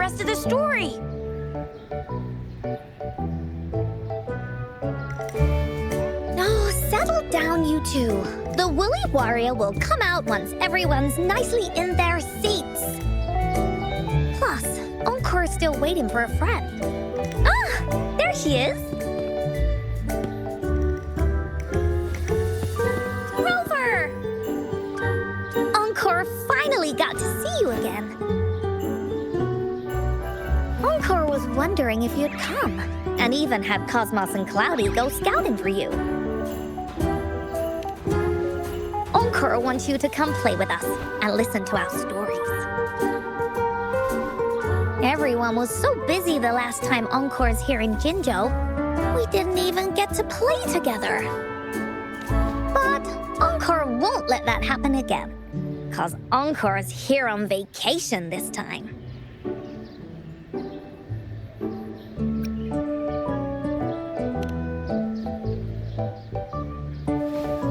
rest of the story. Oh, settle down, you two. The Woolly Warrior will come out once everyone's nicely in their seats. Plus, Encore's still waiting for a friend. Ah, there she is. Rover! Encore finally got to see you again. Encore was wondering if you'd come, and even had Cosmos and Cloudy go scouting for you. Encore wants you to come play with us and listen to our stories. Everyone was so busy the last time Encore's here in Jinzhou, we didn't even get to play together. But Encore won't let that happen again, 'cause Encore's here on vacation this time.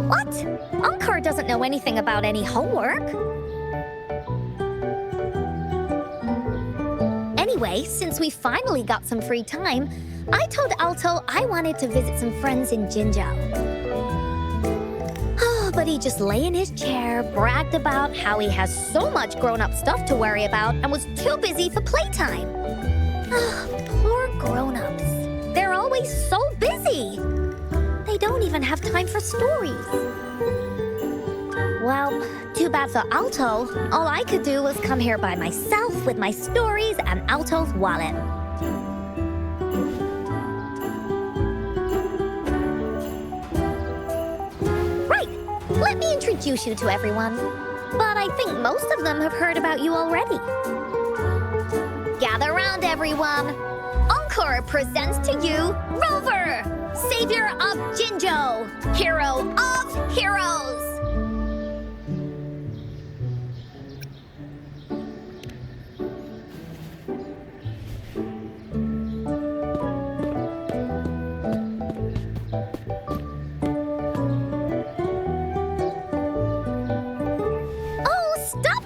What? Encore doesn't know anything about any homework. Anyway, since we finally got some free time, I told Alto I wanted to visit some friends in Jinzhou. Oh, but he just lay in his chair, bragged about how he has so much grown-up stuff to worry about, and was too busy for playtime. Oh, poor grown-ups. They're always so busy. They don't even have time for stories. Well, too bad for Alto. All I could do was come here by myself with my stories and Alto's wallet. Right, let me introduce you to everyone. But I think most of them have heard about you already. Gather round, everyone. Encore presents to you Rover, Savior of Jinzhou, Hero of Heroes.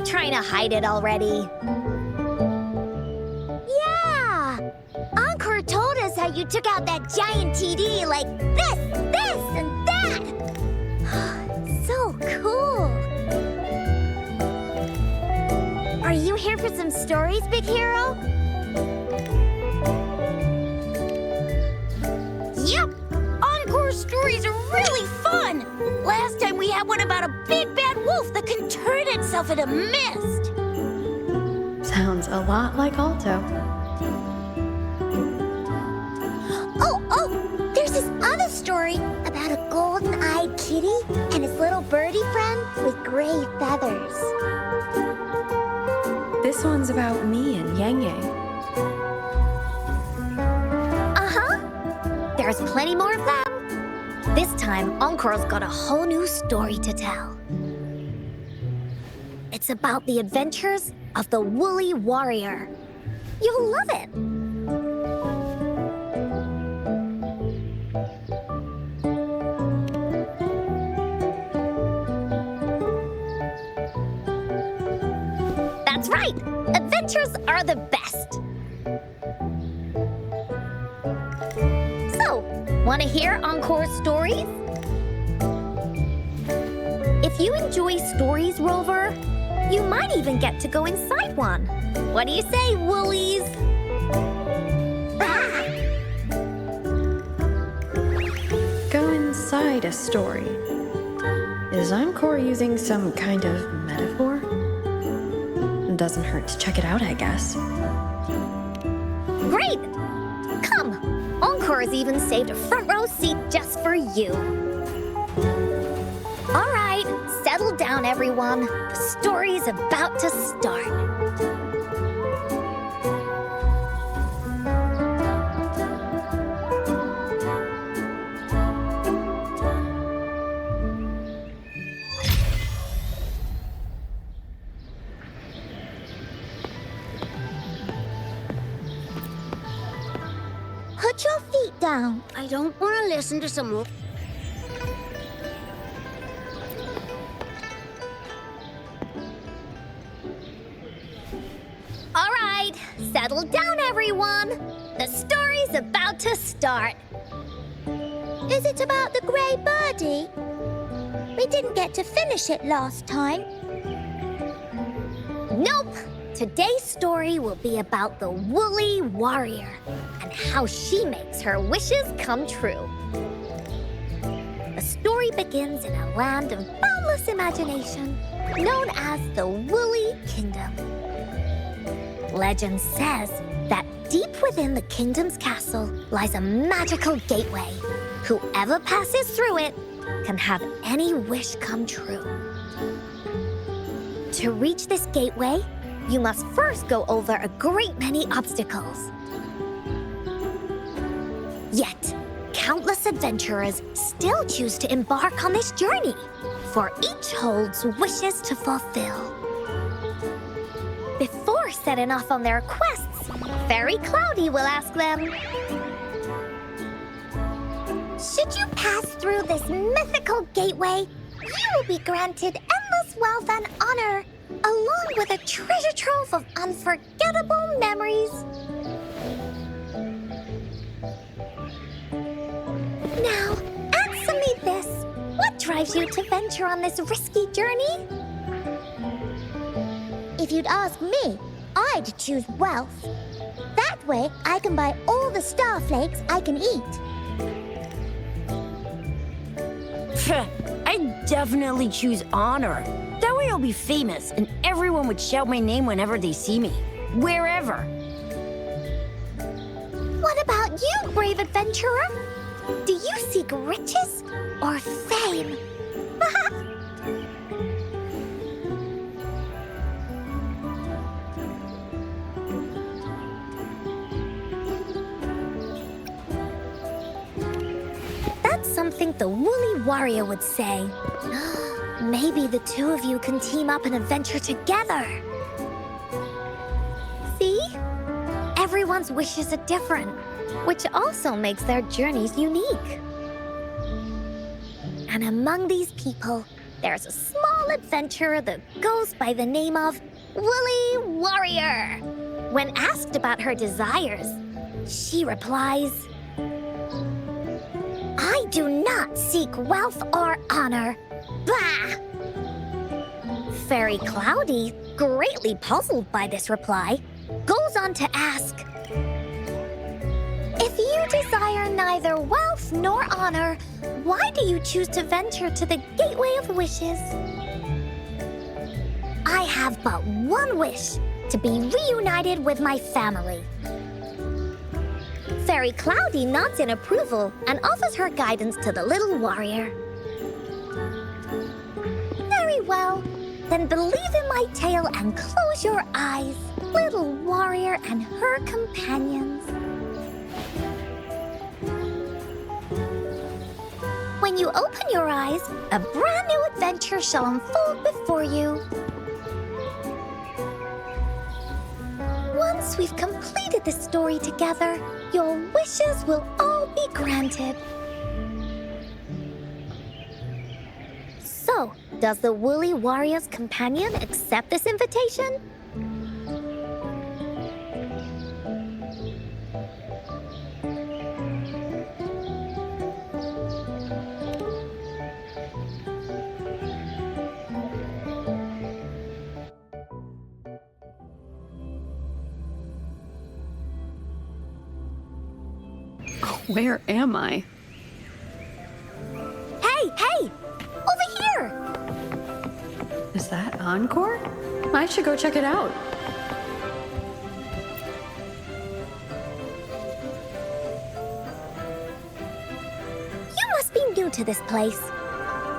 Trying to hide it already. Yeah! Encore told us how you took out that giant TD like this, and that! So cool! Are you here for some stories, Big Hero? Yep! Encore's stories are really fun! Last time we had one about a big bad wolf that can turn itself into mist! Sounds a lot like Alto. Oh, there's this other story about a golden-eyed kitty and his little birdie friend with gray feathers. This one's about me and Yang Yang. Uh-huh. There's plenty more of them. This time, Encore's got a whole new story to tell. It's about the adventures of the Woolly Warrior. You'll love it. That's right! Adventures are the best! So, want to hear Encore's stories? If you enjoy stories, Rover, you might even get to go inside one. What do you say, Woolies? Ah! Go inside a story. Is Encore using some kind of metaphor? Doesn't hurt to check it out, I guess. Great! Come, Encore's even saved a front row seat just for you. All right, settle down, everyone. The story's about to start. Put your feet down. I don't want to listen to some... All right, settle Settle down, everyone. The story's about to start. Is it about the grey birdie? We didn't get to finish it last time. Nope. Today's story will be about the woolly warrior and how she makes her wishes come true. The story begins in a land of boundless imagination known as the Woolly Kingdom. Legend says that deep within the kingdom's castle lies a magical gateway. Whoever passes through it can have any wish come true. To reach this gateway, you must first go over a great many obstacles. Yet, countless adventurers still choose to embark on this journey, for each holds wishes to fulfill. Before setting off on their quests, Fairy Cloudy will ask them, Should you pass through this mythical gateway, you will be granted endless wealth and honor, along with a treasure trove of unforgettable memories. Now, answer me this. What drives you to venture on this risky journey? If you'd ask me, I'd choose wealth. That way, I can buy all the starflakes I can eat. I'd definitely choose honor. That way I'll be famous and everyone would shout my name whenever they see me. Wherever. What about you, brave adventurer? Do you seek riches or fame? that's something the woolly warrior would say. Maybe the two of you can team up and adventure together. See? Everyone's wishes are different, which also makes their journeys unique. And among these people, there's a small adventurer that goes by the name of Woolly Warrior. When asked about her desires, she replies, I do not seek wealth or honor. Bah! Fairy Cloudy, greatly puzzled by this reply, goes on to ask, If you desire neither wealth nor honor, why do you choose to venture to the Gateway of Wishes? I have but one wish, to be reunited with my family. Fairy Cloudy nods in approval and offers her guidance to the little warrior. Very well. Then believe in my tale and close your eyes, little warrior and her companions. When you open your eyes, a brand new adventure shall unfold before you. Once we've completed the story together, your wishes will all be granted. So, does the Woolly Warrior's companion accept this invitation? Where am I? Hey! Over here! Is that Encore? I should go check it out. You must be new to this place.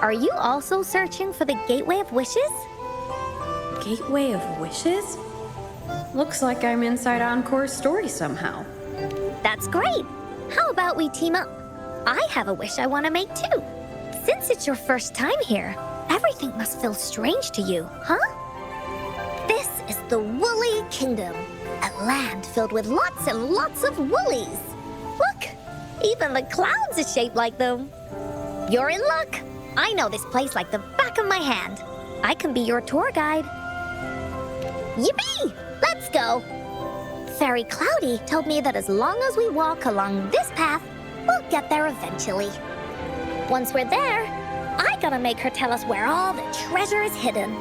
Are you also searching for the Gateway of Wishes? Gateway of Wishes? Looks like I'm inside Encore's story somehow. That's great! How about we team up? I have a wish I want to make too. Since it's your first time here, everything must feel strange to you, huh? This is the Woolly Kingdom, a land filled with lots and lots of woolies. Look, even the clouds are shaped like them. You're in luck. I know this place like the back of my hand. I can be your tour guide. Yippee! Let's go! Fairy Cloudy told me that as long as we walk along this path, we'll get there eventually. Once we're there, I gotta make her tell us where all the treasure is hidden.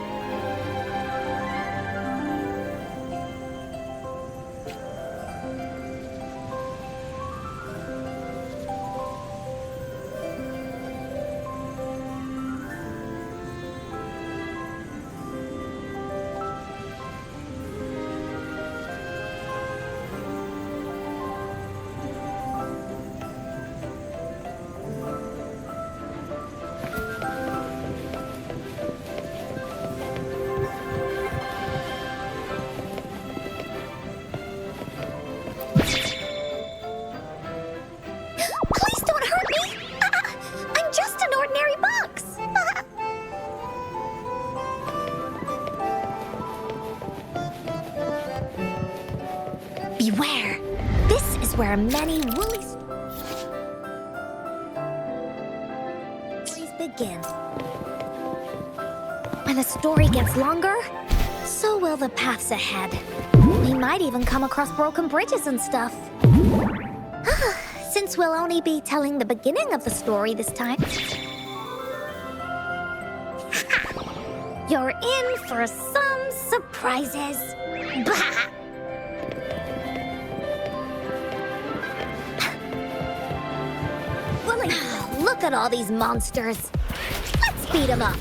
Please don't hurt me! I'm just an ordinary box! Beware! This is where many woolly stories begin. When the story gets longer, so will the paths ahead. We might even come across broken bridges and stuff. Since we'll only be telling the beginning of the story this time, you're in for some surprises. Bah! Look at all these monsters. Let's beat them up.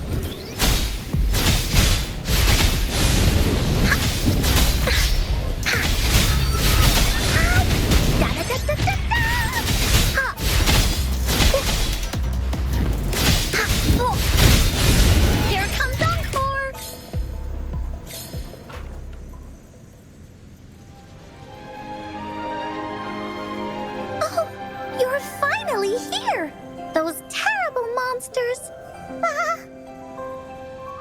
Here comes Encore! Oh, you're finally here! Those terrible monsters! Ah.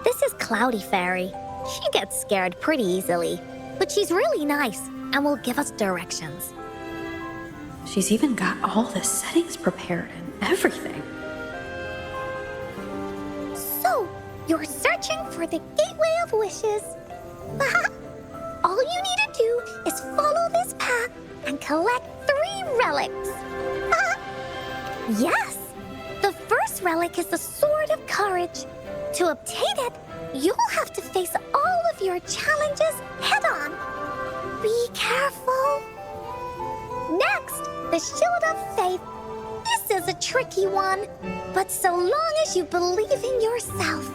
This is Cloudy Fairy. She gets scared pretty easily, but she's really nice and will give us directions. She's even got all the settings prepared and everything. So, you're searching for the Gateway of Wishes. All you need to do is follow this path and collect 3 relics. Yes! The first relic is the Sword of Courage. To obtain it, you'll have to face all of your challenges head-on. Be careful. Next, the Shield of Faith. This is a tricky one, but so long as you believe in yourself,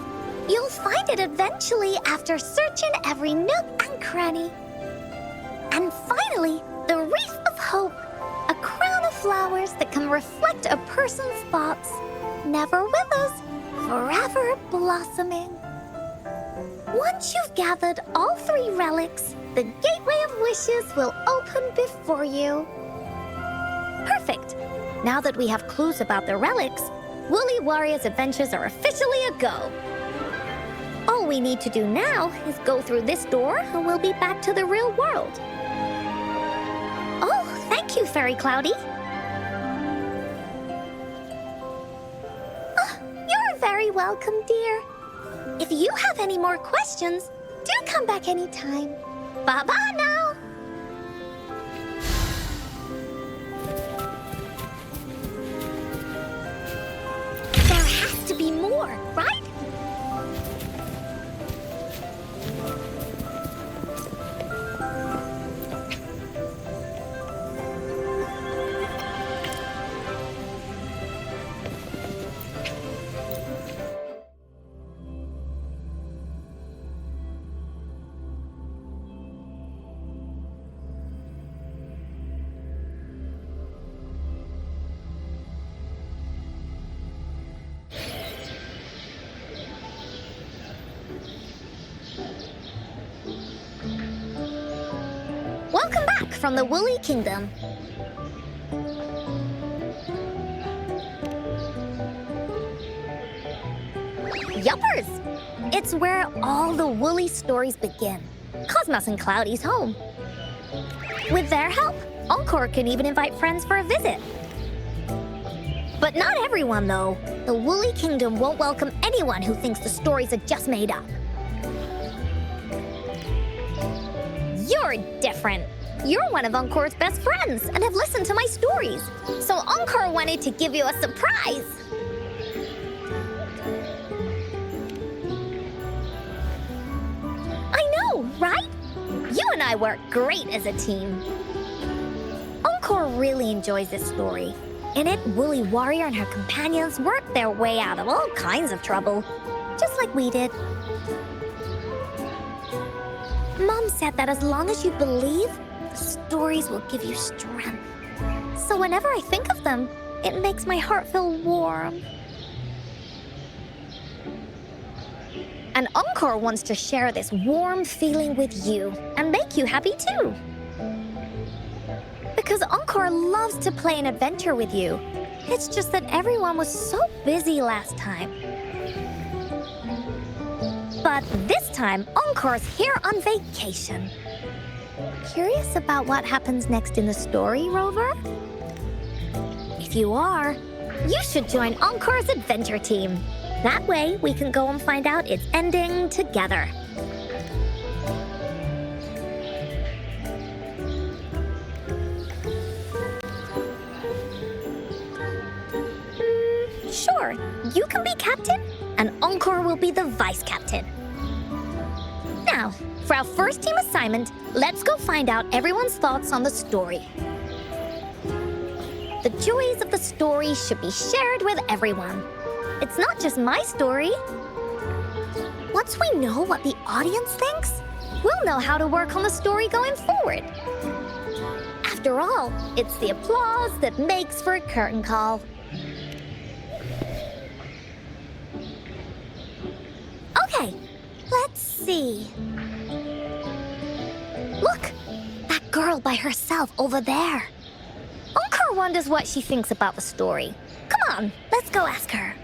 you'll find it eventually after searching every nook and cranny. And finally, the Wreath of Hope, a crown of flowers that can reflect a person's thoughts, never withers, forever blossoming. Once you've gathered all 3 relics, the Gateway of Wishes will open before you. Perfect! Now that we have clues about the relics, Woolly Warrior's adventures are officially a go. All we need to do now is go through this door and we'll be back to the real world. Oh, thank you, Fairy Cloudy. You're very welcome, dear. If you have any more questions, do come back anytime. Bye-bye now. There has to be more, right? Welcome back from the Woolly Kingdom. Yuppers! It's where all the woolly stories begin. Cosmos and Cloudy's home. With their help, Encore can even invite friends for a visit. But not everyone, though. The Woolly Kingdom won't welcome anyone who thinks the stories are just made up. You're different. You're one of Encore's best friends and have listened to my stories. So Encore wanted to give you a surprise. I know, right? You and I work great as a team. Encore really enjoys this story. In it, Woolly Warrior and her companions work their way out of all kinds of trouble, just like we did. Mom said that as long as you believe, the stories will give you strength. So whenever I think of them, it makes my heart feel warm. And Encore wants to share this warm feeling with you and make you happy too. Because Encore loves to play an adventure with you. It's just that everyone was so busy last time. But this time, Encore's here on vacation. Curious about what happens next in the story, Rover? If you are, you should join Encore's adventure team. That way, we can go and find out its ending together. Sure, you can be captain, and Encore will be the vice captain. Now, for our first team assignment, let's go find out everyone's thoughts on the story. The joys of the story should be shared with everyone. It's not just my story. Once we know what the audience thinks, we'll know how to work on the story going forward. After all, it's the applause that makes for a curtain call. Okay, let's see. Look, that girl by herself over there. Encore wonders what she thinks about the story. Come on, let's go ask her.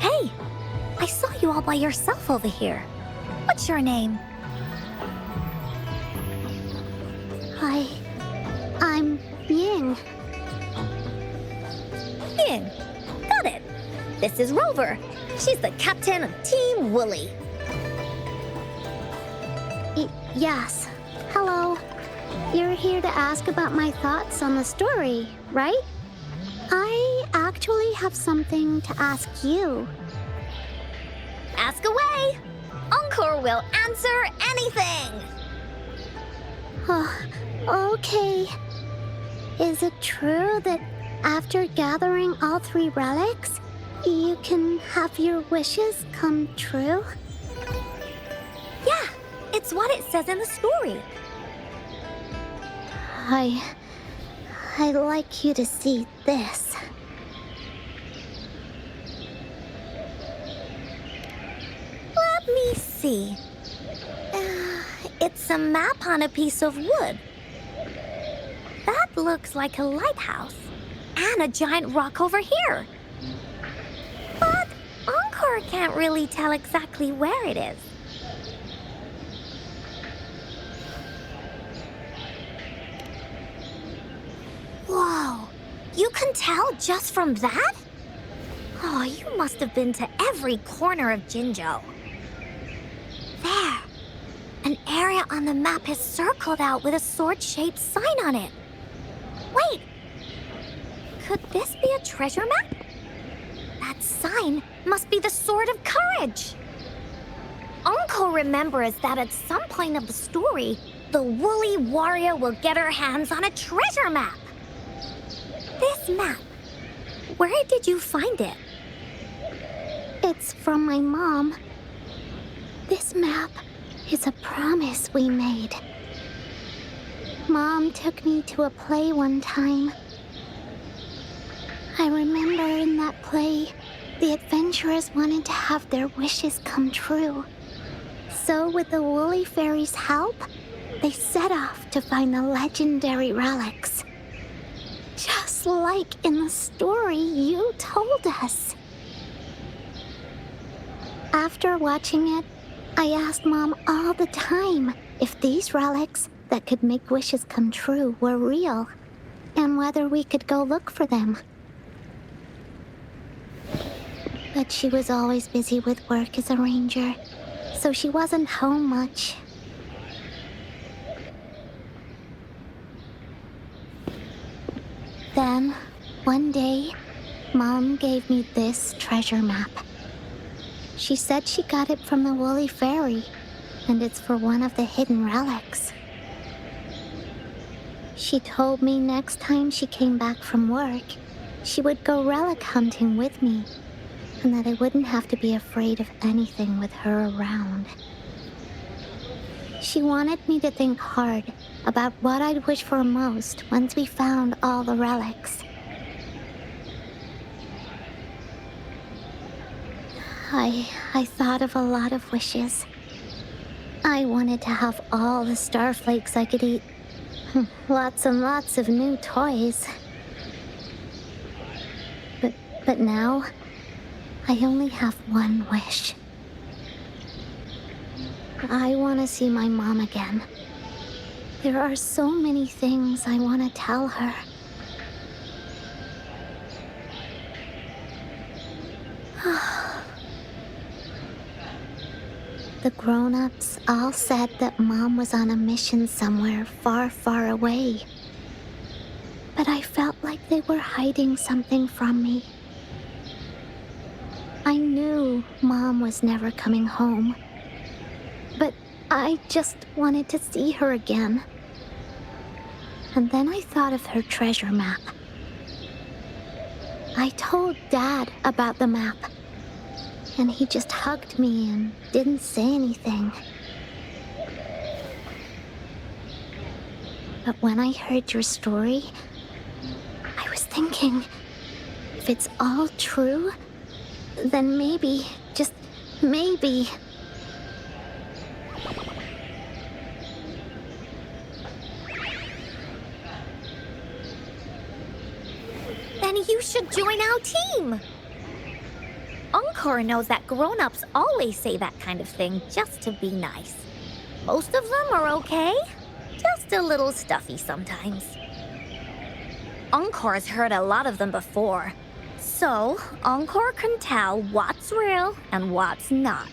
Hey, I saw you all by yourself over here. What's your name? I'm Ying. Ying. Got it. This is Rover. She's the captain of Team Woolly. Yes. Hello. You're here to ask about my thoughts on the story, right? I actually have something to ask you. Ask away. Encore will answer anything. Okay. Is it true that after gathering all 3 relics, you can have your wishes come true? Yeah, it's what it says in the story. I'd like you to see this. Let me see. It's a map on a piece of wood. That looks like a lighthouse. And a giant rock over here. But Encore can't really tell exactly where it is. Whoa, you can tell just from that? Oh, you must have been to every corner of Jinzhou. There. An area on the map is circled out with a sword-shaped sign on it. Wait. Could this be a treasure map? That sign must be the Sword of Courage. Encore remembers that at some point of the story, the Woolly Warrior will get her hands on a treasure map. This map, where did you find it? It's from my mom. This map is a promise we made. Mom took me to a play one time. I remember in that play, the adventurers wanted to have their wishes come true. So with the Woolly Fairy's help, they set off to find the legendary relics. Just like in the story you told us. After watching it, I asked Mom all the time if these relics that could make wishes come true were real, and whether we could go look for them. But she was always busy with work as a ranger, so she wasn't home much. Then, one day, Mom gave me this treasure map. She said she got it from the Woolly Fairy, and it's for one of the hidden relics. She told me next time she came back from work, she would go relic hunting with me, and that I wouldn't have to be afraid of anything with her around. She wanted me to think hard about what I'd wish for most once we found all the relics. I thought of a lot of wishes. I wanted to have all the starflakes I could eat. Lots and lots of new toys. But now, I only have one wish. I want to see my mom again. There are so many things I want to tell her. The grown-ups all said that Mom was on a mission somewhere far, far away. But I felt like they were hiding something from me. I knew Mom was never coming home. But I just wanted to see her again. And then I thought of her treasure map. I told Dad about the map. And he just hugged me and didn't say anything. But when I heard your story, I was thinking, if it's all true, then maybe, just maybe... Then you should join our team. Encore knows that grown-ups always say that kind of thing just to be nice. Most of them are okay, just a little stuffy sometimes. Encore's heard a lot of them before, so Encore can tell what's real and what's not.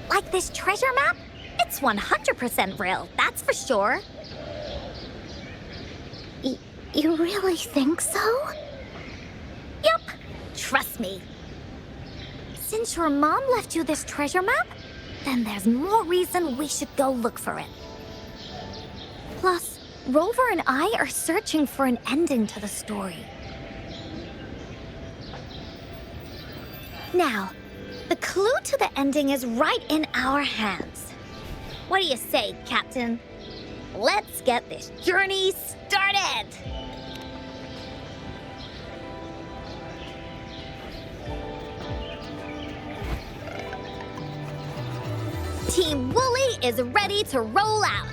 Like this treasure map? It's 100% real, that's for sure. You really think so? Yup, trust me. Since your mom left you this treasure map, then there's more reason we should go look for it. Plus, Rover and I are searching for an ending to the story. Now, the clue to the ending is right in our hands. What do you say, Captain? Let's get this journey started! Team Woolly is ready to roll out.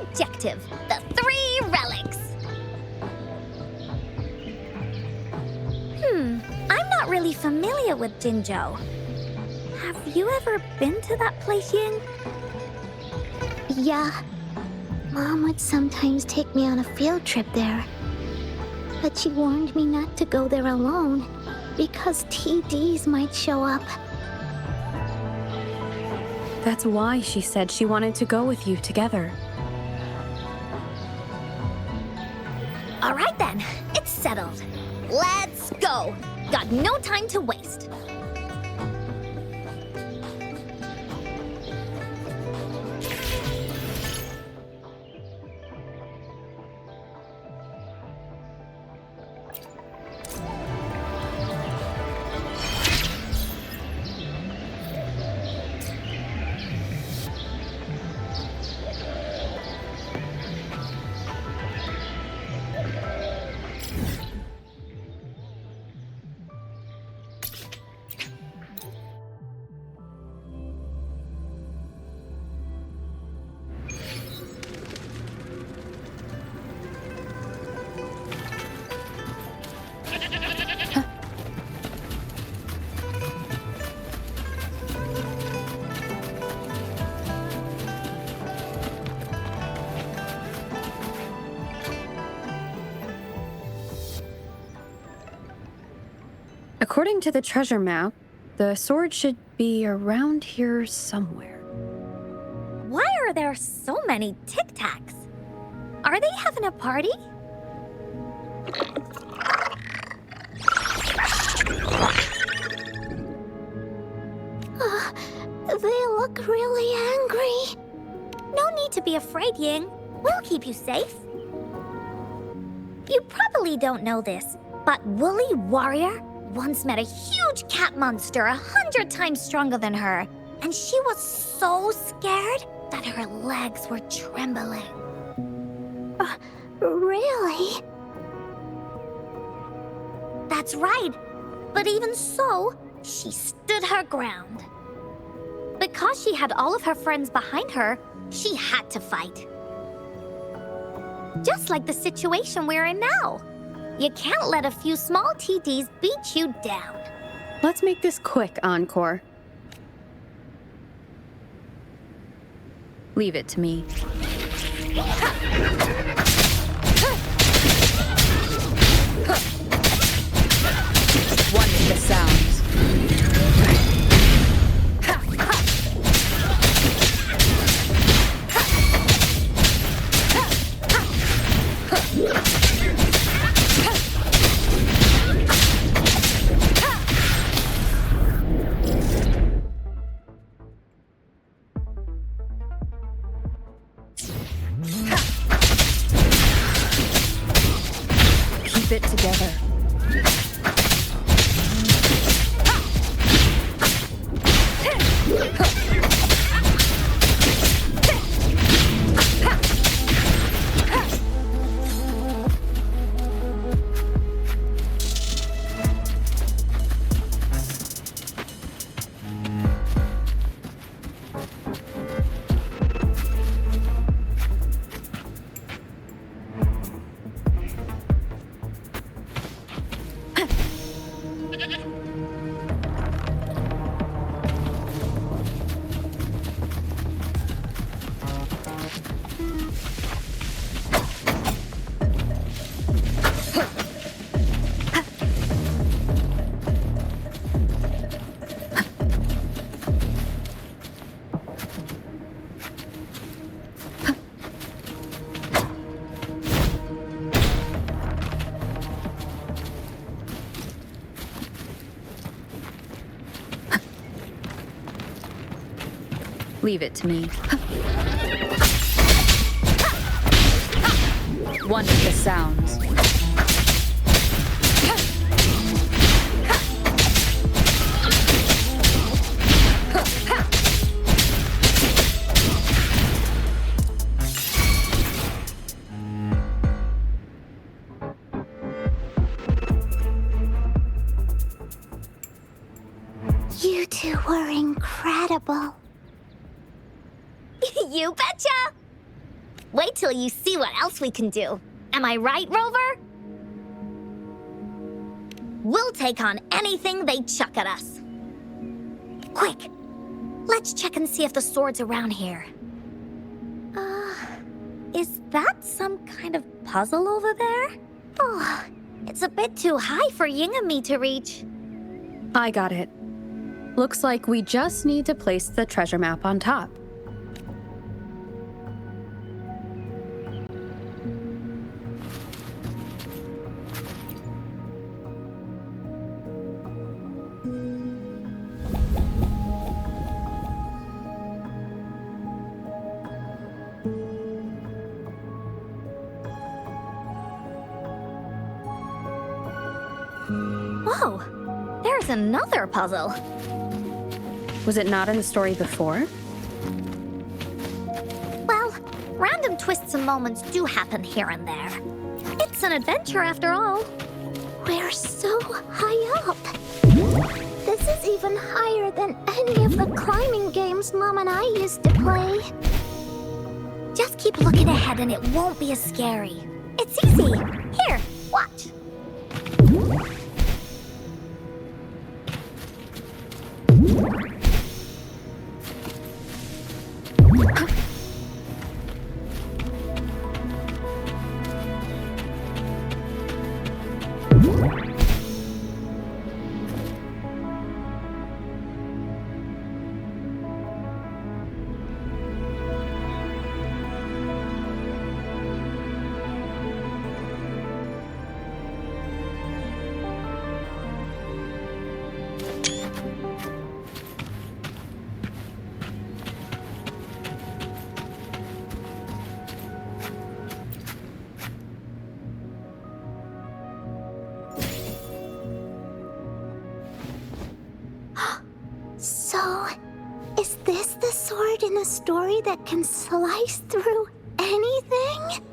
Objective, the 3 relics. I'm not really familiar with Jinzhou. Have you ever been to that place, Ying? Yeah. Mom would sometimes take me on a field trip there. But she warned me not to go there alone, because TDs might show up. That's why she said she wanted to go with you together. All right then, it's settled. Let's go. Got no time to waste. According to the treasure map, the sword should be around here somewhere. Why are there so many Tic Tacs? Are they having a party? They look really angry. No need to be afraid, Ying. We'll keep you safe. You probably don't know this, but Woolly Warrior once met a huge cat monster 100 times stronger than her, and she was so scared that her legs were trembling. Really? That's right. But even so, she stood her ground. Because she had all of her friends behind her, she had to fight. Just like the situation we're in now. You can't let a few small TDs beat you down. Let's make this quick, Encore. Leave it to me. One with the sounds. Keep it together. Leave it to me. One with the sounds. You two were incredible. You betcha! Wait till you see what else we can do. Am I right, Rover? We'll take on anything they chuck at us. Quick, let's check and see if the sword's around here. Is that some kind of puzzle over there? Oh, it's a bit too high for Ying and me to reach. I got it. Looks like we just need to place the treasure map on top. Whoa, there's another puzzle. Was it not in the story before? Well, random twists and moments do happen here and there. It's an adventure after all. We're so high up. This is even higher than any of the climbing games Mom and I used to play. Just keep looking ahead and it won't be as scary. It's easy. Here, watch. in a story that can slice through anything?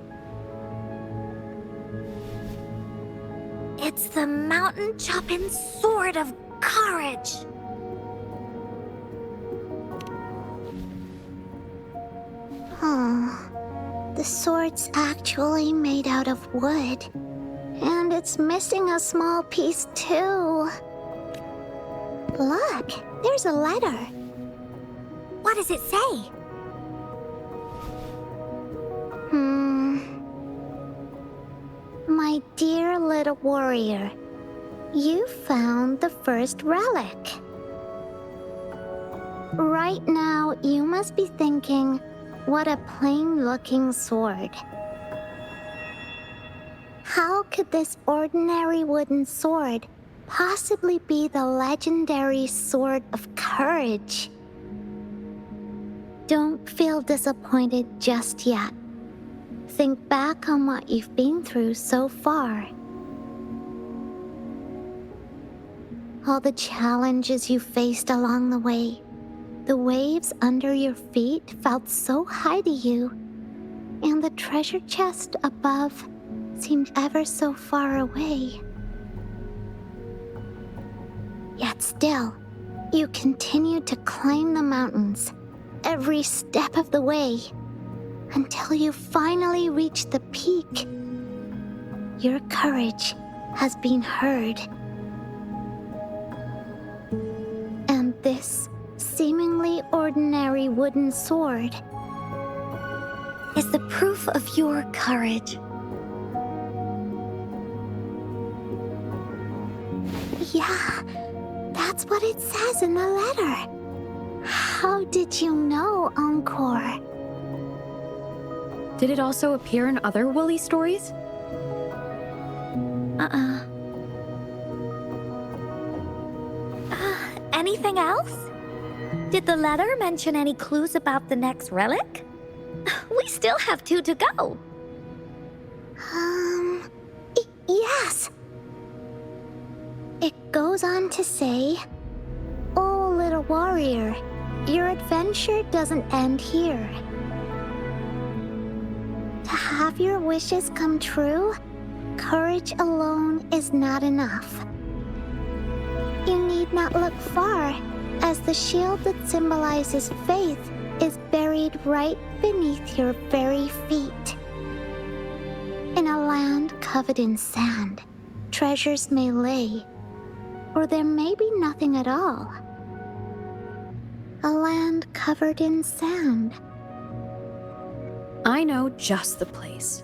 It's the mountain chopping sword of courage. The sword's actually made out of wood. And it's missing a small piece too. Look, there's a letter. What does it say? My dear little warrior, you found the first relic. Right now, you must be thinking, what a plain-looking sword. How could this ordinary wooden sword possibly be the legendary sword of courage? Don't feel disappointed just yet. Think back on what you've been through so far. All the challenges you faced along the way. The waves under your feet felt so high to you, and the treasure chest above seemed ever so far away. Yet still, you continued to climb the mountains, every step of the way, until you finally reached the peak. Your courage has been heard. And this seemingly ordinary wooden sword is the proof of your courage. Yeah, that's what it says in the letter. How did you know, Encore? Did it also appear in other Woolly stories? Anything else? Did the letter mention any clues about the next relic? We still have 2 to go. Yes. It goes on to say, "Oh, little warrior, your adventure doesn't end here. To have your wishes come true, courage alone is not enough. You need not look far, as the shield that symbolizes faith is buried right beneath your very feet. In a land covered in sand, treasures may lay, or there may be nothing at all. A land covered in sand." I know just the place.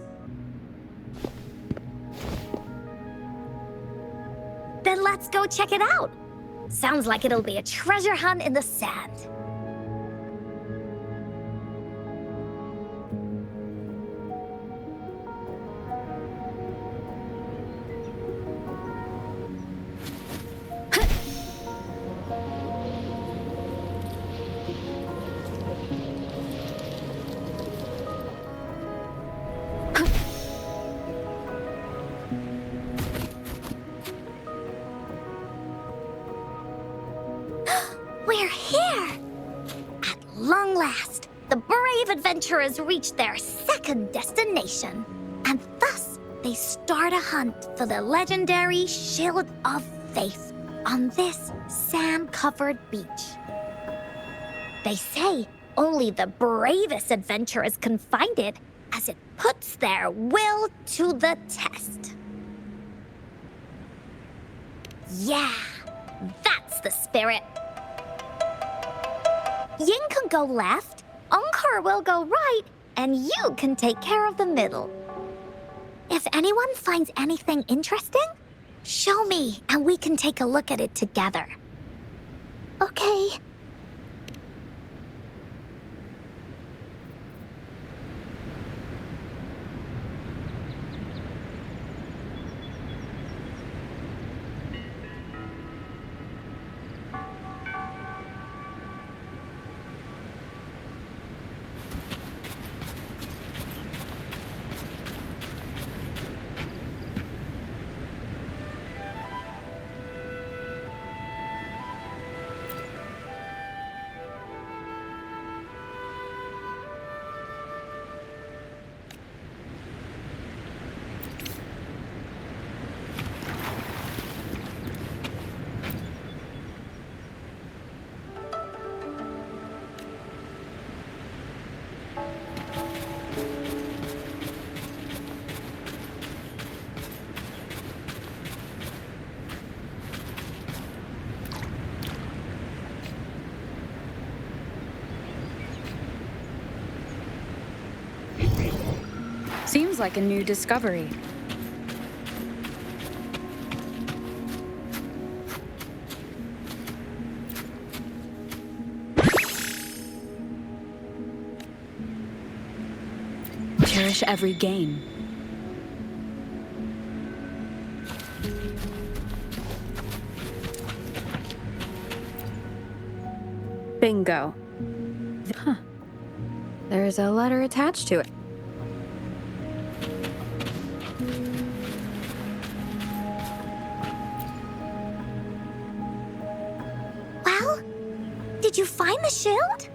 Then let's go check it out. Sounds like it'll be a treasure hunt in the sand. We're here! At long last, the brave adventurers reach their second destination, and thus they start a hunt for the legendary Shield of Faith on this sand-covered beach. They say only the bravest adventurers can find it, as it puts their will to the test. Yeah, that's the spirit. Yin can go left, Encore will go right, and you can take care of the middle. If anyone finds anything interesting, show me and we can take a look at it together. Okay. Seems like a new discovery. Cherish every gain. Bingo. Huh. There's a letter attached to it. Well, did you find the shield?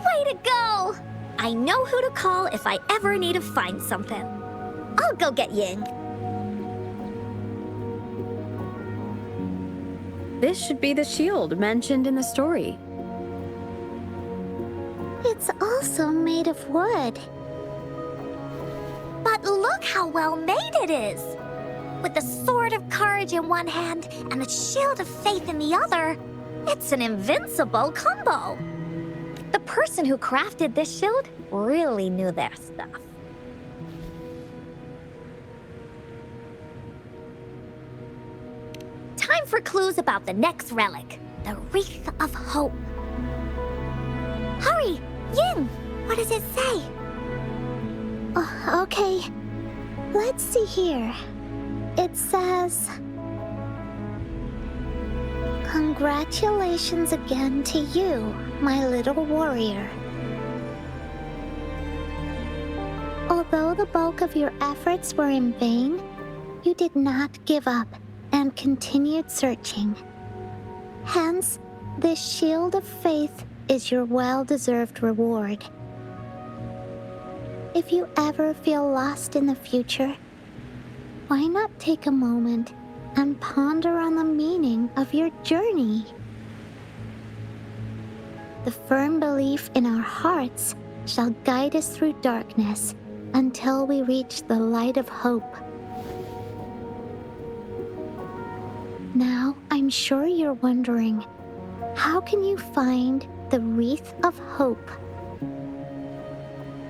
Way to go! I know who to call if I ever need to find something. I'll go get Ying. This should be the shield mentioned in the story. It's also made of wood. But look how well made it is! With the sword of courage in one hand and the shield of faith in the other, It's an invincible combo. The person who crafted this shield really knew their stuff. Time for clues about the next relic, the Wreath of Hope. hurry! Yin! What does it say? Oh, okay. Let's see here. It says... Congratulations again to you, my little warrior. Although the bulk of your efforts were in vain, you did not give up and continued searching. Hence, this shield of faith is your well-deserved reward. If you ever feel lost in the future, why not take a moment and ponder on the meaning of your journey? The firm belief in our hearts shall guide us through darkness until we reach the light of hope. Now, I'm sure you're wondering, how can you find the Wreath of Hope?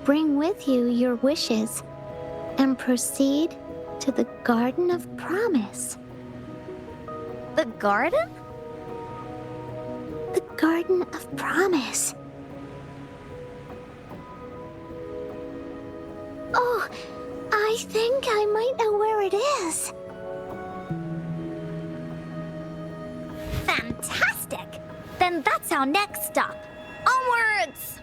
Bring with you your wishes and proceed to the Garden of Promise. The garden? The Garden of Promise. Oh, I think I might know where it is. Fantastic! Then that's our next stop. Onwards!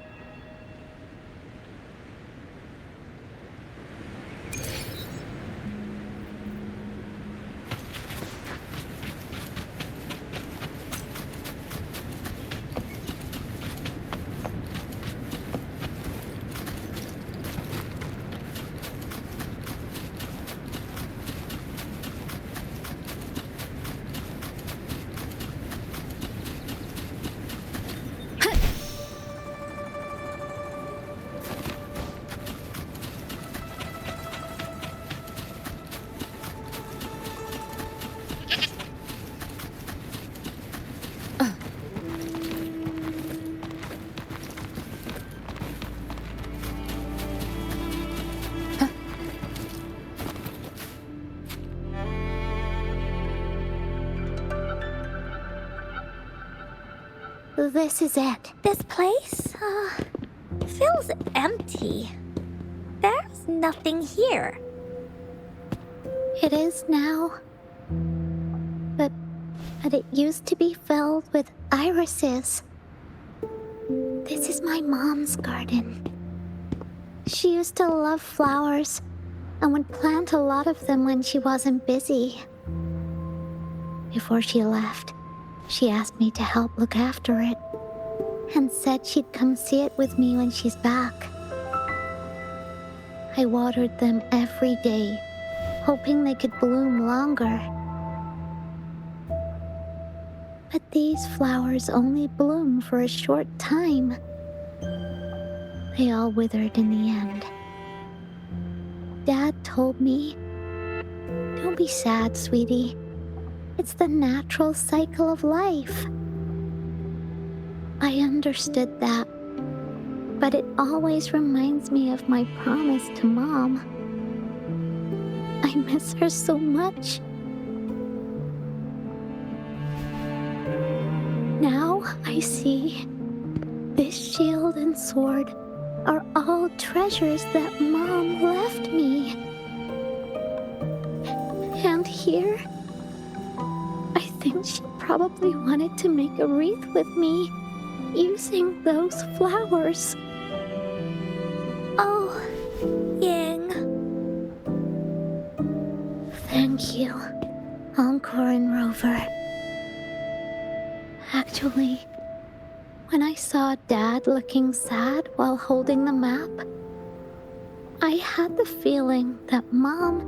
This is it. This place, feels empty. There's nothing here. It is now. But it used to be filled with irises. This is my mom's garden. She used to love flowers and would plant a lot of them when she wasn't busy. Before she left, she asked me to help look after it and said she'd come see it with me when she's back. I watered them every day, hoping they could bloom longer. But these flowers only bloom for a short time. They all withered in the end. Dad told me, "Don't be sad, sweetie. It's the natural cycle of life." I understood that, but it always reminds me of my promise to Mom. I miss her so much. Now I see this shield and sword are all treasures that Mom left me. And here, I think she probably wanted to make a wreath with me using those flowers. Oh, Ying. Thank you, Encore and Rover. Actually, when I saw Dad looking sad while holding the map, I had the feeling that Mom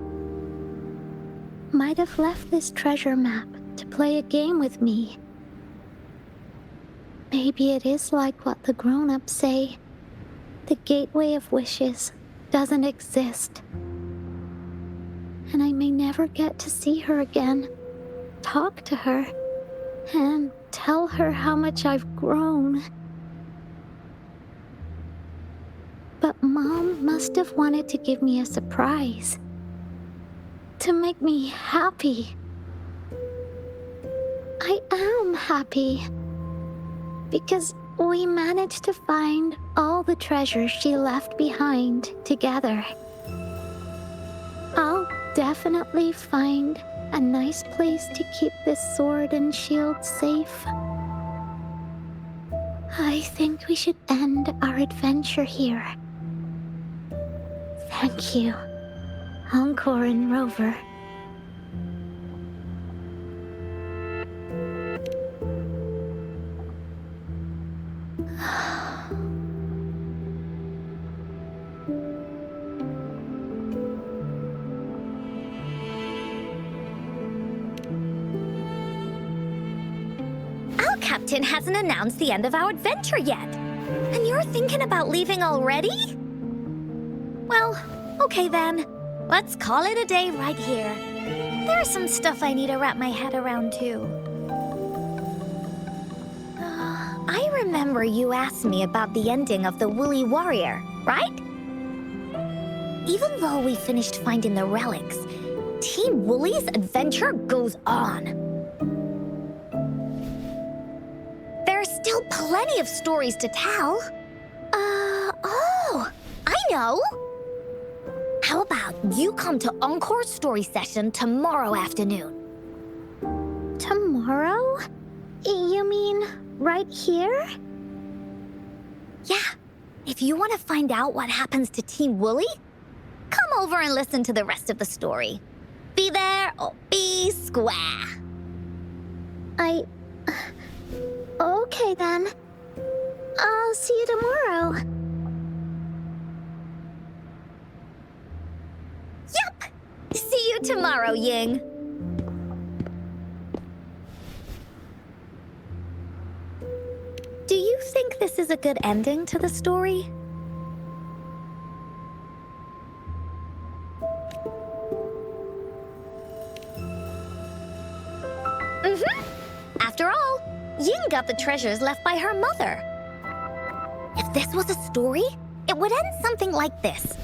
might have left this treasure map to play a game with me. Maybe it is like what the grown-ups say. The Gateway of Wishes doesn't exist. And I may never get to see her again, talk to her, and tell her how much I've grown. But Mom must have wanted to give me a surprise. To make me happy. I am happy. Because we managed to find all the treasures she left behind together. I'll definitely find a nice place to keep this sword and shield safe. I think we should end our adventure here. Thank you, Encore and Rover. Our captain hasn't announced the end of our adventure yet. And you're thinking about leaving already? Well, okay then. Let's call it a day right here. There's some stuff I need to wrap my head around too. I remember you asked me about the ending of the Woolly Warrior, right? Even though we finished finding the relics, Team Woolly's adventure goes on. There's still plenty of stories to tell. Oh, I know! How about you come to Encore's story session tomorrow afternoon? Tomorrow? You mean right here? Yeah. If you want to find out what happens to Team Woolly, come over and listen to the rest of the story. Be there or be square. Okay then. I'll see you tomorrow. Yup! See you tomorrow, Ying. Do you think this is a good ending to the story? After all, Ying got the treasures left by her mother. If this was a story, it would end something like this.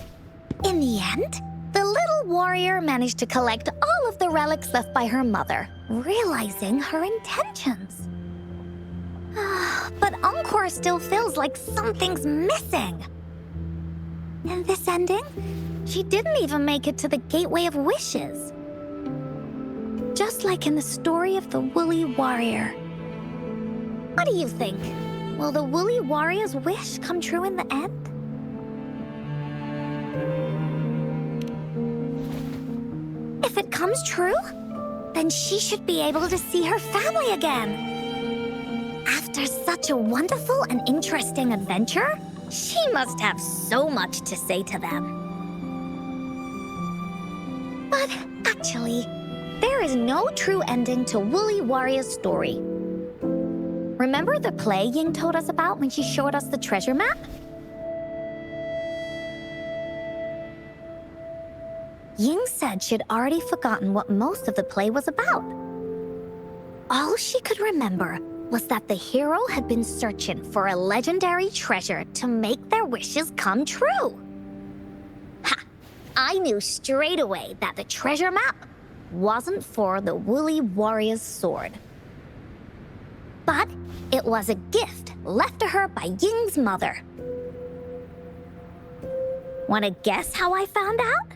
In the end, the little warrior managed to collect all of the relics left by her mother, realizing her intentions. But Encore still feels like something's missing. In this ending, she didn't even make it to the Gateway of Wishes. Just like in the story of the Woolly Warrior. What do you think? Will the Woolly Warrior's wish come true in the end? If it comes true, then she should be able to see her family again. After such a wonderful and interesting adventure, she must have so much to say to them. But actually, there is no true ending to Woolly Warrior's story. Remember the play Ying told us about when she showed us the treasure map? Ying said she'd already forgotten what most of the play was about. All she could remember was that the hero had been searching for a legendary treasure to make their wishes come true. Ha! I knew straight away that the treasure map wasn't for the woolly warrior's sword. But it was a gift left to her by Ying's mother. Wanna guess how I found out?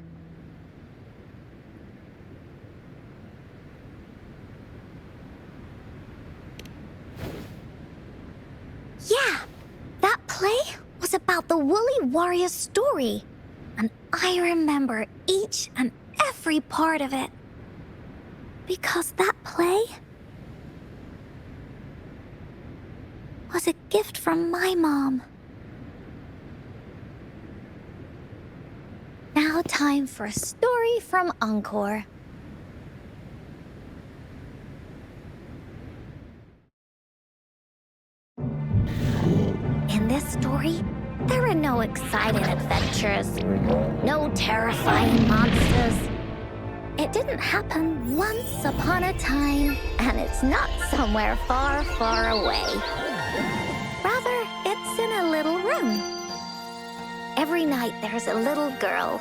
Yeah, that play was about the woolly warrior's story, and I remember each and every part of it. Because that play was a gift from my mom. Now time for a story from Encore. In this story, there are no exciting adventures, no terrifying monsters. It didn't happen once upon a time, and it's not somewhere far, far away. Rather, it's in a little room. Every night there's a little girl.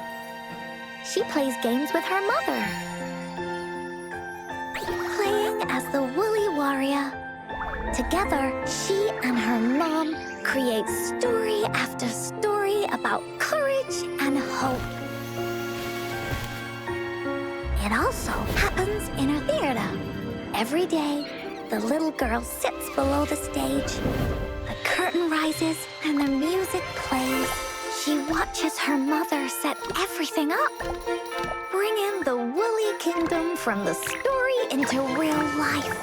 She plays games with her mother. Playing as the woolly warrior. Together, she and her mom create story after story about courage and hope. It also happens in her theater. Every day, the little girl sits below the stage. The curtain rises and the music plays. She watches her mother set everything up, bringing the woolly kingdom from the story into real life.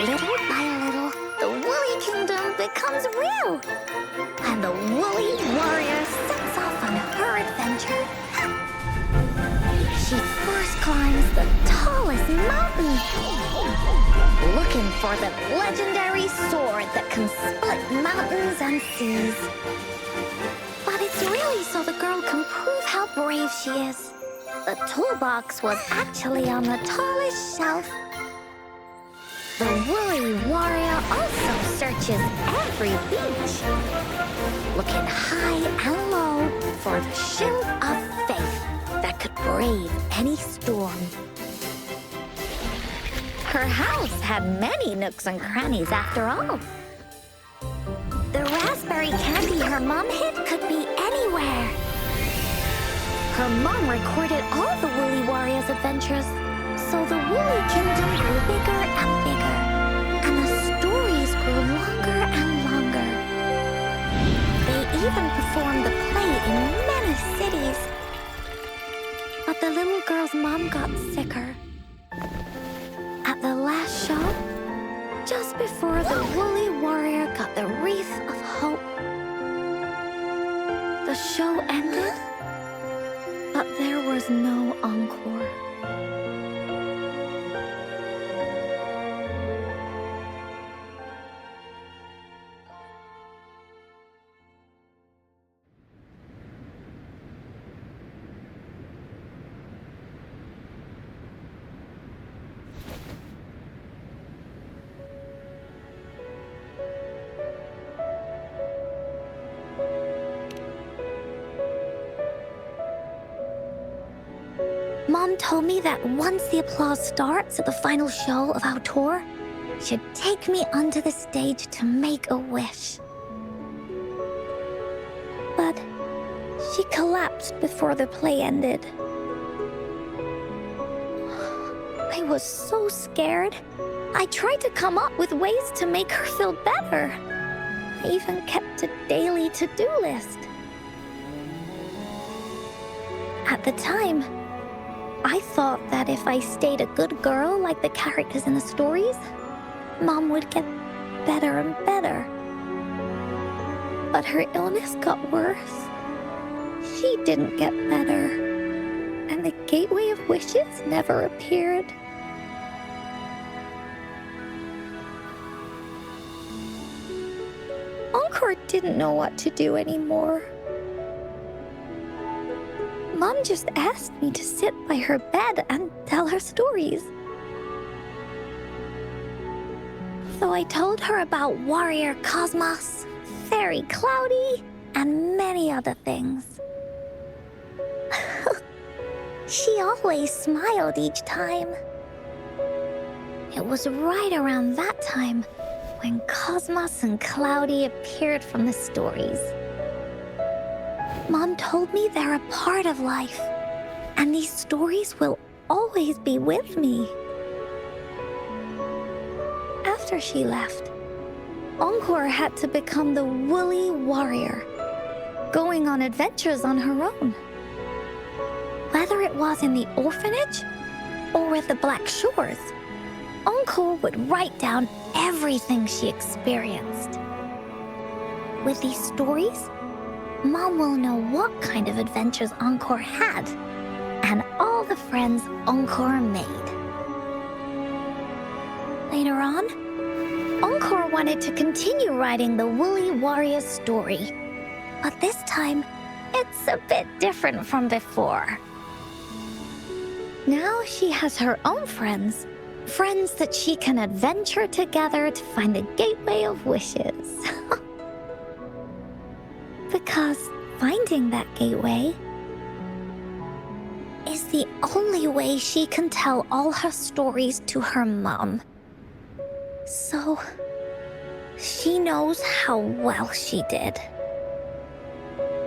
Little by little, the woolly kingdom becomes real, and the woolly warrior sets off on her adventure. She first climbs the tallest mountain, looking for the legendary sword that can split mountains and seas. But it's really so the girl can prove how brave she is. The toolbox was actually on the tallest shelf. The woolly warrior also searches every beach, looking high and low for the shield of faith that could brave any storm. Her house had many nooks and crannies after all. The raspberry candy her mom hid could be anywhere. Her mom recorded all the woolly warrior's adventures, so the woolly kingdom grew bigger and bigger, and the stories grew longer and longer. They even performed the play in many cities. But the little girl's mom got sicker. At the last show, just before the woolly warrior got the wreath of hope, the show ended, but there was no encore. Mom told me that once the applause starts at the final show of our tour, she'd take me onto the stage to make a wish. But she collapsed before the play ended. I was so scared. I tried to come up with ways to make her feel better. I even kept a daily to-do list. At the time, I thought that if I stayed a good girl like the characters in the stories, Mom would get better and better. But her illness got worse. She didn't get better, and the Gateway of Wishes never appeared. Encore didn't know what to do anymore. Mom just asked me to sit by her bed and tell her stories. So I told her about Warrior Cosmos, Fairy Cloudy, and many other things. She always smiled each time. It was right around that time when Cosmos and Cloudy appeared from the stories. Mom told me they're a part of life, and these stories will always be with me. After she left, Encore had to become the woolly warrior, going on adventures on her own. Whether it was in the orphanage or with the Black Shores, Encore would write down everything she experienced. With these stories, Mom will know what kind of adventures Encore had and all the friends Encore made. Later on, Encore wanted to continue writing the Woolly Warrior story, but this time, it's a bit different from before. Now she has her own friends that she can adventure together to find the Gateway of Wishes. Because finding that gateway is the only way she can tell all her stories to her mom. So, she knows how well she did.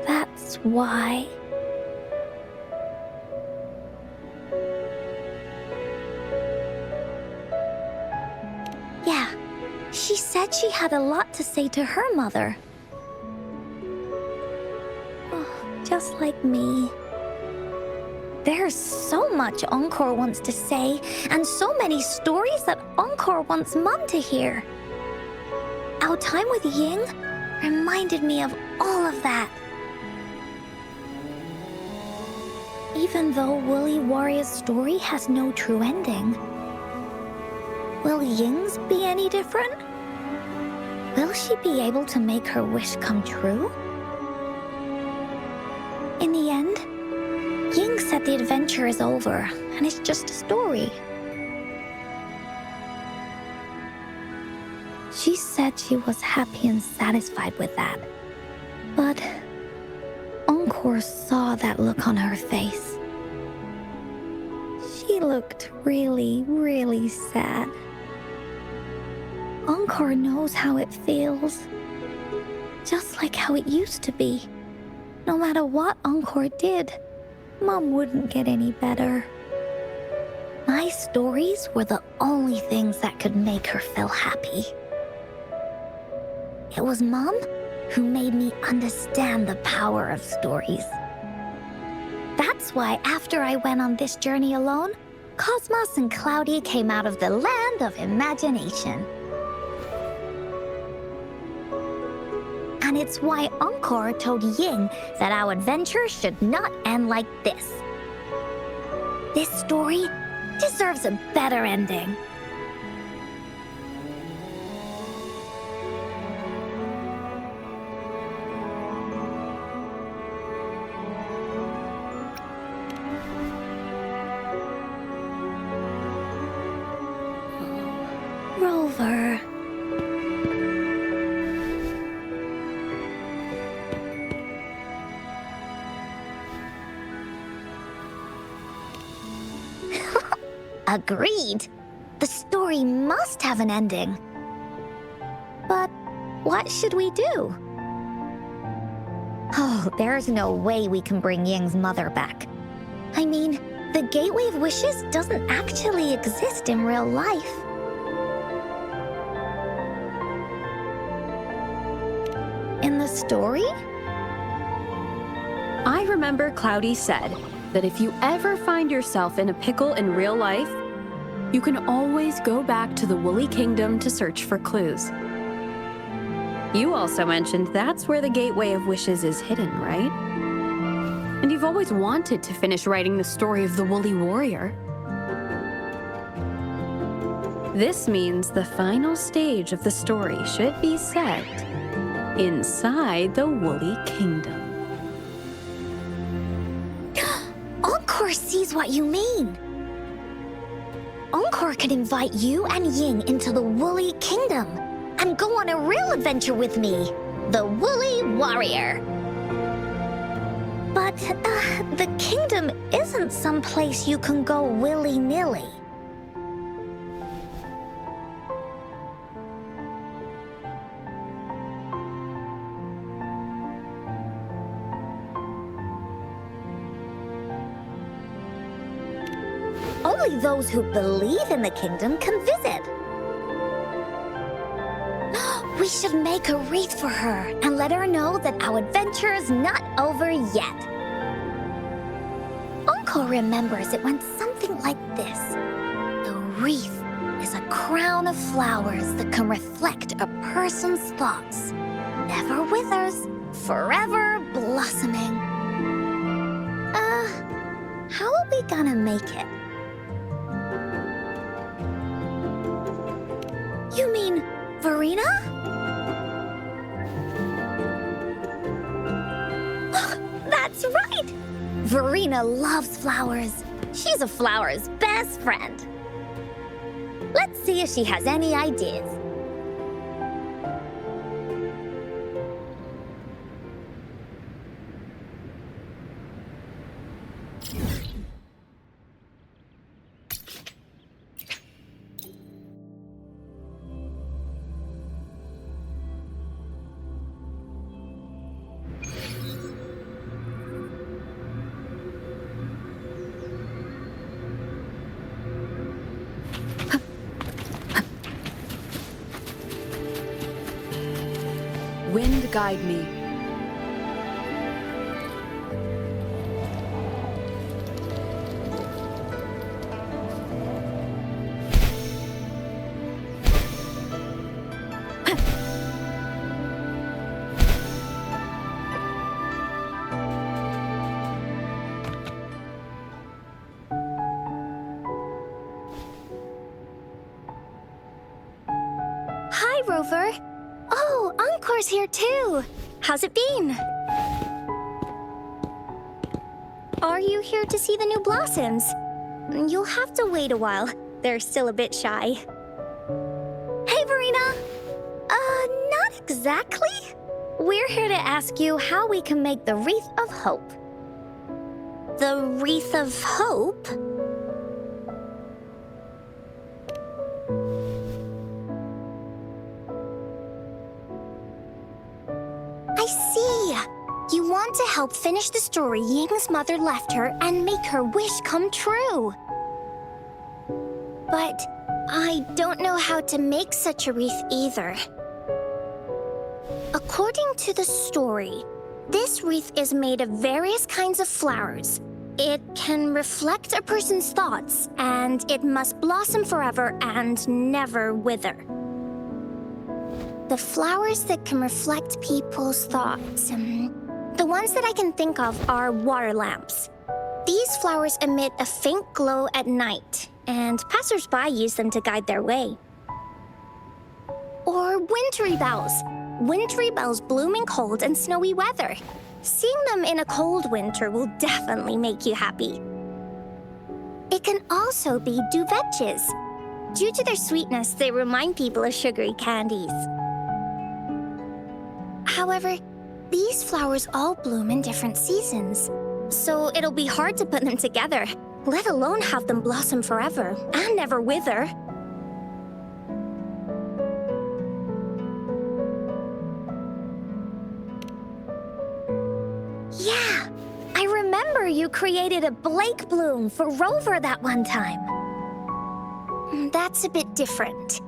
That's why. Yeah, she said she had a lot to say to her mother. Oh, just like me. There's so much Encore wants to say, and so many stories that Encore wants Mom to hear. Our time with Ying reminded me of all of that. Even though Woolly Warrior's story has no true ending, will Ying's be any different? Will she be able to make her wish come true? In the end, Ying said the adventure is over, and it's just a story. She said she was happy and satisfied with that. But Encore saw that look on her face. She looked really, really sad. Encore knows how it feels. Just like how it used to be. No matter what Encore did, Mom wouldn't get any better. My stories were the only things that could make her feel happy. It was Mom who made me understand the power of stories. That's why after I went on this journey alone, Cosmos and Cloudy came out of the land of imagination. And it's why Encore told Ying that our adventure should not end like this. This story deserves a better ending. Rover. Agreed. The story must have an ending. But what should we do? Oh, there's no way we can bring Ying's mother back. I mean, the Gateway of Wishes doesn't actually exist in real life. In the story? I remember Cloudy said that if you ever find yourself in a pickle in real life, you can always go back to the Woolly Kingdom to search for clues. You also mentioned that's where the Gateway of Wishes is hidden, right? And you've always wanted to finish writing the story of the Woolly Warrior. This means the final stage of the story should be set inside the Woolly Kingdom. Encore sees what you mean. Encore could invite you and Ying into the Woolly Kingdom and go on a real adventure with me, the Woolly Warrior. But the kingdom isn't someplace you can go willy-nilly. Only those who believe in the kingdom can visit. We should make a wreath for her and let her know that our adventure is not over yet. Encore remembers it went something like this. The wreath is a crown of flowers that can reflect a person's thoughts. Never withers, forever blossoming. How are we gonna make it? You mean Verena? That's right! Verena loves flowers. She's a flower's best friend. Let's see if she has any ideas. Wind guide me. Hi, Rover. Oh, Encore's here too. How's it been? Are you here to see the new blossoms? You'll have to wait a while. They're still a bit shy. Hey, Verena. Not exactly. We're here to ask you how we can make the Wreath of Hope. The Wreath of Hope? I see. You want to help finish the story Ying's mother left her and make her wish come true. But I don't know how to make such a wreath either. According to the story, this wreath is made of various kinds of flowers. It can reflect a person's thoughts, and it must blossom forever and never wither. The flowers that can reflect people's thoughts, the ones that I can think of are water lamps. These flowers emit a faint glow at night, and passers-by use them to guide their way. Or wintry bells. Wintry bells bloom in cold and snowy weather. Seeing them in a cold winter will definitely make you happy. It can also be duvetches. Due to their sweetness, they remind people of sugary candies. However, these flowers all bloom in different seasons, so it'll be hard to put them together, let alone have them blossom forever and never wither. Yeah, I remember you created a Blake bloom for Rover that one time. That's a bit different.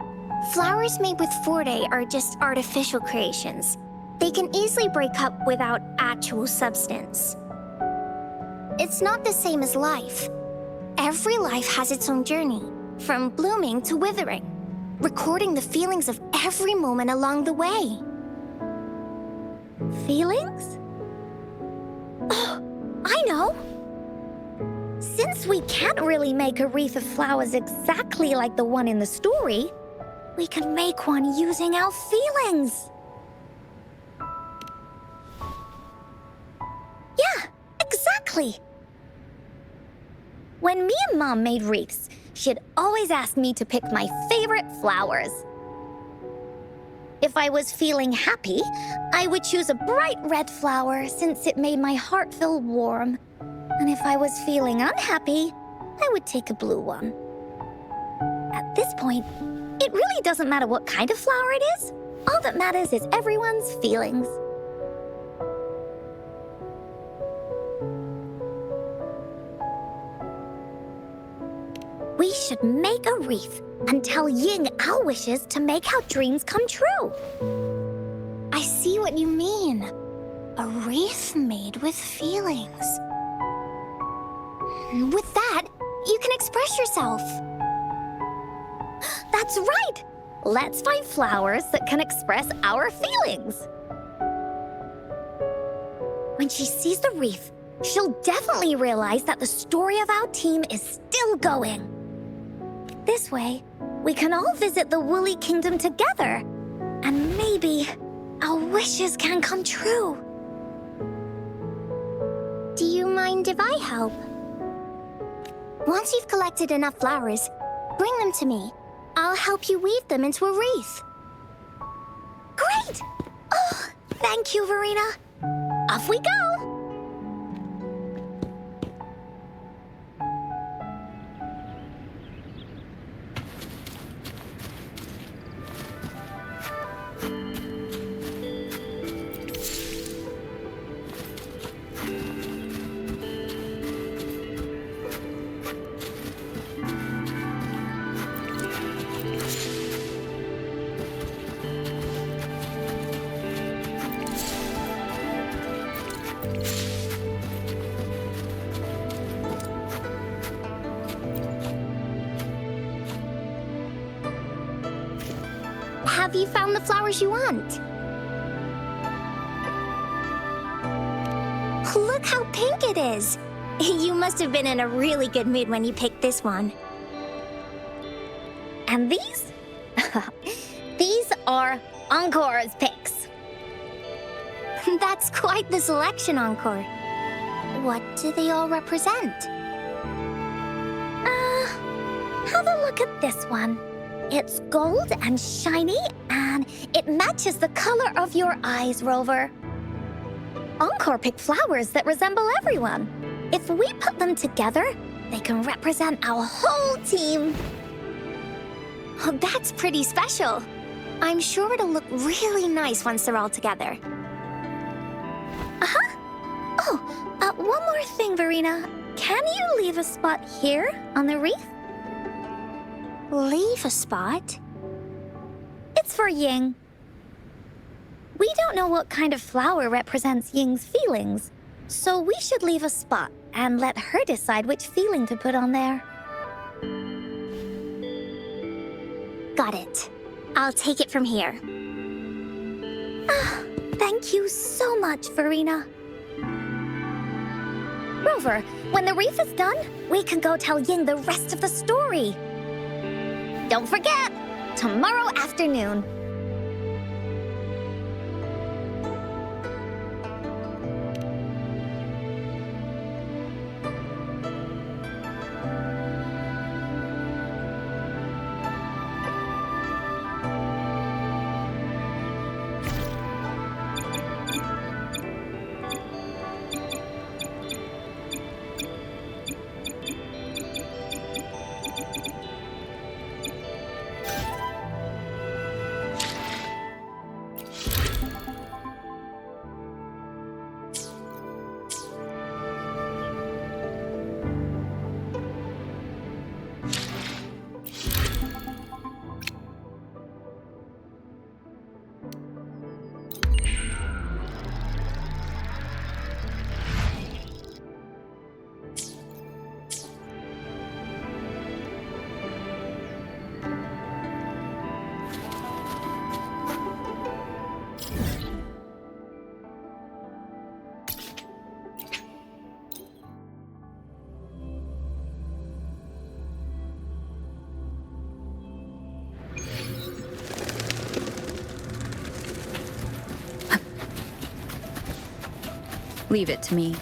Flowers made with Forte are just artificial creations. They can easily break up without actual substance. It's not the same as life. Every life has its own journey, from blooming to withering, recording the feelings of every moment along the way. Feelings? Oh, I know! Since we can't really make a wreath of flowers exactly like the one in the story, we can make one using our feelings. Yeah, exactly. When me and Mom made wreaths, she'd always ask me to pick my favorite flowers. If I was feeling happy, I would choose a bright red flower since it made my heart feel warm. And if I was feeling unhappy, I would take a blue one. At this point, it really doesn't matter what kind of flower it is. All that matters is everyone's feelings. We should make a wreath and tell Ying our wishes to make our dreams come true. I see what you mean. A wreath made with feelings. With that, you can express yourself. That's right! Let's find flowers that can express our feelings. When she sees the wreath, she'll definitely realize that the story of our team is still going. This way, we can all visit the Woolly Kingdom together, and maybe our wishes can come true. Do you mind if I help? Once you've collected enough flowers, bring them to me. I'll help you weave them into a wreath. Great! Oh, thank you, Verena. Off we go! Have you found the flowers you want? Look how pink it is! You must have been in a really good mood when you picked this one. And these? These are Encore's picks. That's quite the selection, Encore. What do they all represent? Have a look at this one. It's gold and shiny, and it matches the color of your eyes, Rover. Encore picked flowers that resemble everyone. If we put them together, they can represent our whole team. Oh, that's pretty special. I'm sure it'll look really nice once they're all together. One more thing, Verena. Can you leave a spot here on the wreath? Leave a spot? It's for Ying. We don't know what kind of flower represents Ying's feelings, so we should leave a spot and let her decide which feeling to put on there. Got it. I'll take it from here. Thank you so much, Verena. Rover, when the wreath is done, we can go tell Ying the rest of the story. Don't forget, tomorrow afternoon. Leave it to me.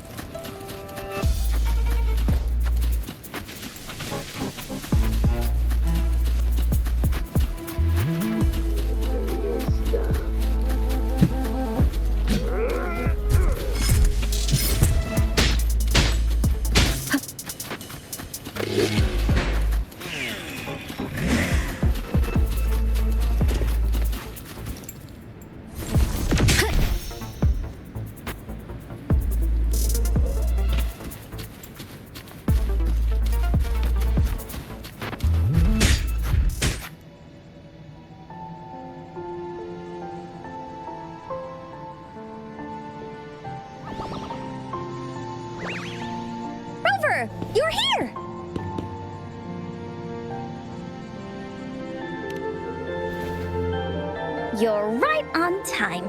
Encore! You're here! You're right on time.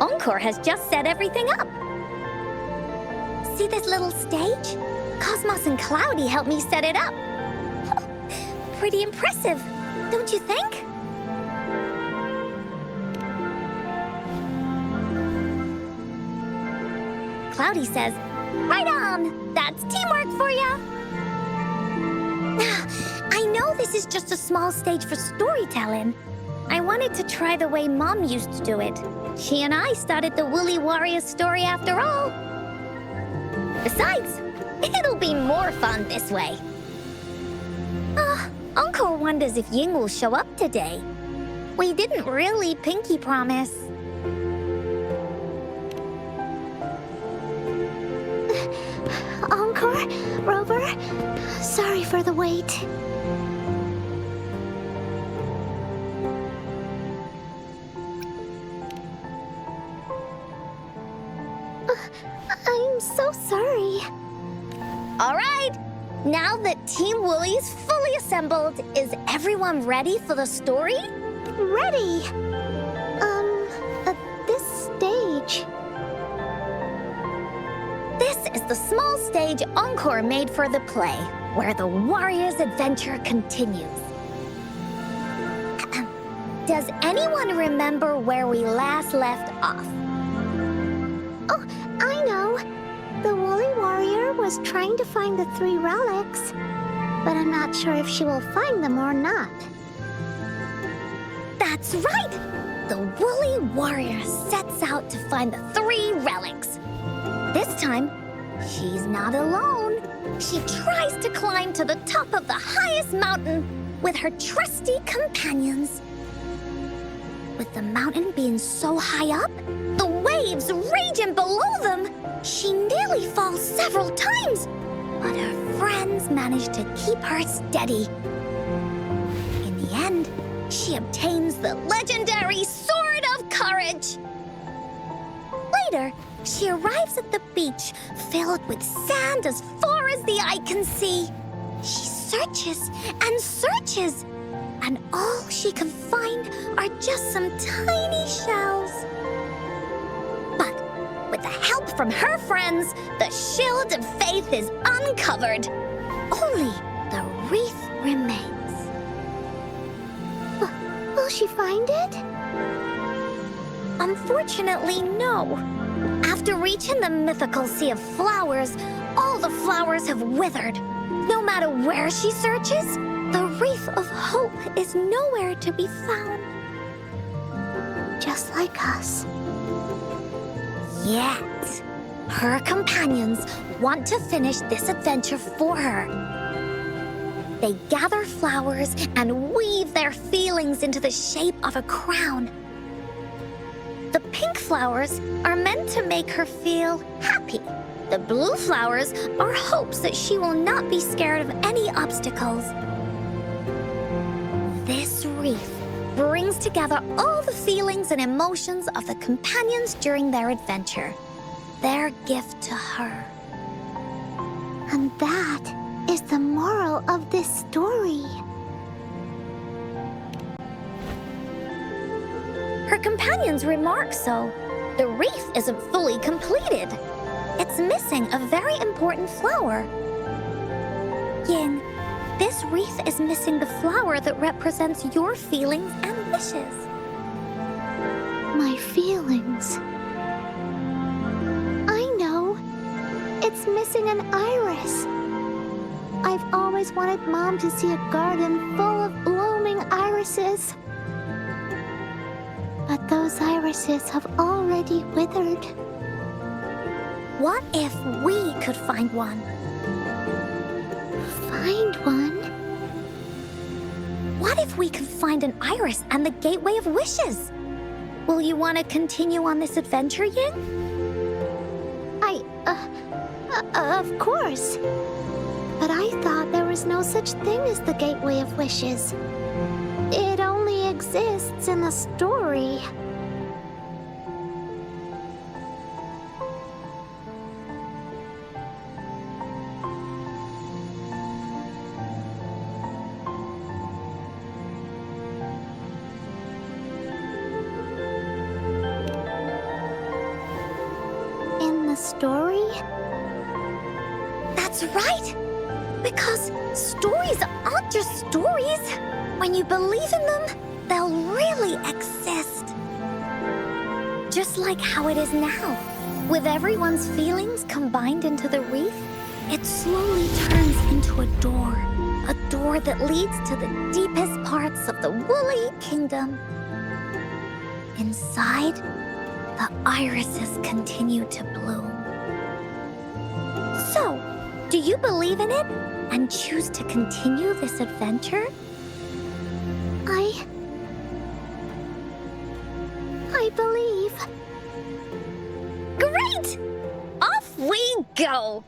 Encore has just set everything up. See this little stage? Cosmos and Cloudy helped me set it up. Pretty impressive, don't you think? Cloudy says, right on! That's teamwork for ya! I know this is just a small stage for storytelling. I wanted to try the way Mom used to do it. She and I started the Woolly Warrior story after all. Besides, it'll be more fun this way. Encore wonders if Ying will show up today. We didn't really pinky promise. Encore, Rover, sorry for the wait. I'm so sorry. All right, now that Team Woolly's fully assembled, is everyone ready for the story? Ready. At this stage. This is the small stage Encore made for the play, where the warrior's adventure continues. Does anyone remember where we last left off? Oh, I know. The Woolly Warrior was trying to find the 3 relics, but I'm not sure if she will find them or not. That's right! The Woolly Warrior sets out to find the 3 relics. This time, she's not alone. She tries to climb to the top of the highest mountain with her trusty companions. With the mountain being so high up, the waves raging below them, she nearly falls several times, but her friends manage to keep her steady. In the end, she obtains the legendary Sword of Courage. Later, she arrives at the beach filled with sand as far as the eye can see. She searches and searches, and all she can find are just some tiny shells. But with the help from her friends, the shield of faith is uncovered. Only the wreath remains. Will she find it? Unfortunately, no. After reaching the mythical sea of flowers, all the flowers have withered. No matter where she searches, the wreath of hope is nowhere to be found. Just like us. Yet, her companions want to finish this adventure for her. They gather flowers and weave their feelings into the shape of a crown. The pink flowers are meant to make her feel happy. The blue flowers are hopes that she will not be scared of any obstacles. This wreath brings together all the feelings and emotions of the companions during their adventure. Their gift to her. And that is the moral of this story. Her companions remark so. The wreath isn't fully completed. It's missing a very important flower. Ying, this wreath is missing the flower that represents your feelings and wishes. My feelings. I know. It's missing an iris. I've always wanted Mom to see a garden full of blooming irises. But those irises have already withered. What if we could find one? Find one? What if we could find an iris and the Gateway of Wishes? Will you want to continue on this adventure, Ying? Of course. But I thought there was no such thing as the Gateway of Wishes. It only exists in the story. That's right! Because stories aren't just stories. When you believe in them, they'll really exist. Just like how it is now. With everyone's feelings combined into the wreath, it slowly turns into a door. A door that leads to the deepest parts of the Woolly Kingdom. Inside, the irises continue to bloom. So, do you believe in it and choose to continue this adventure? I believe. Great! Off we go!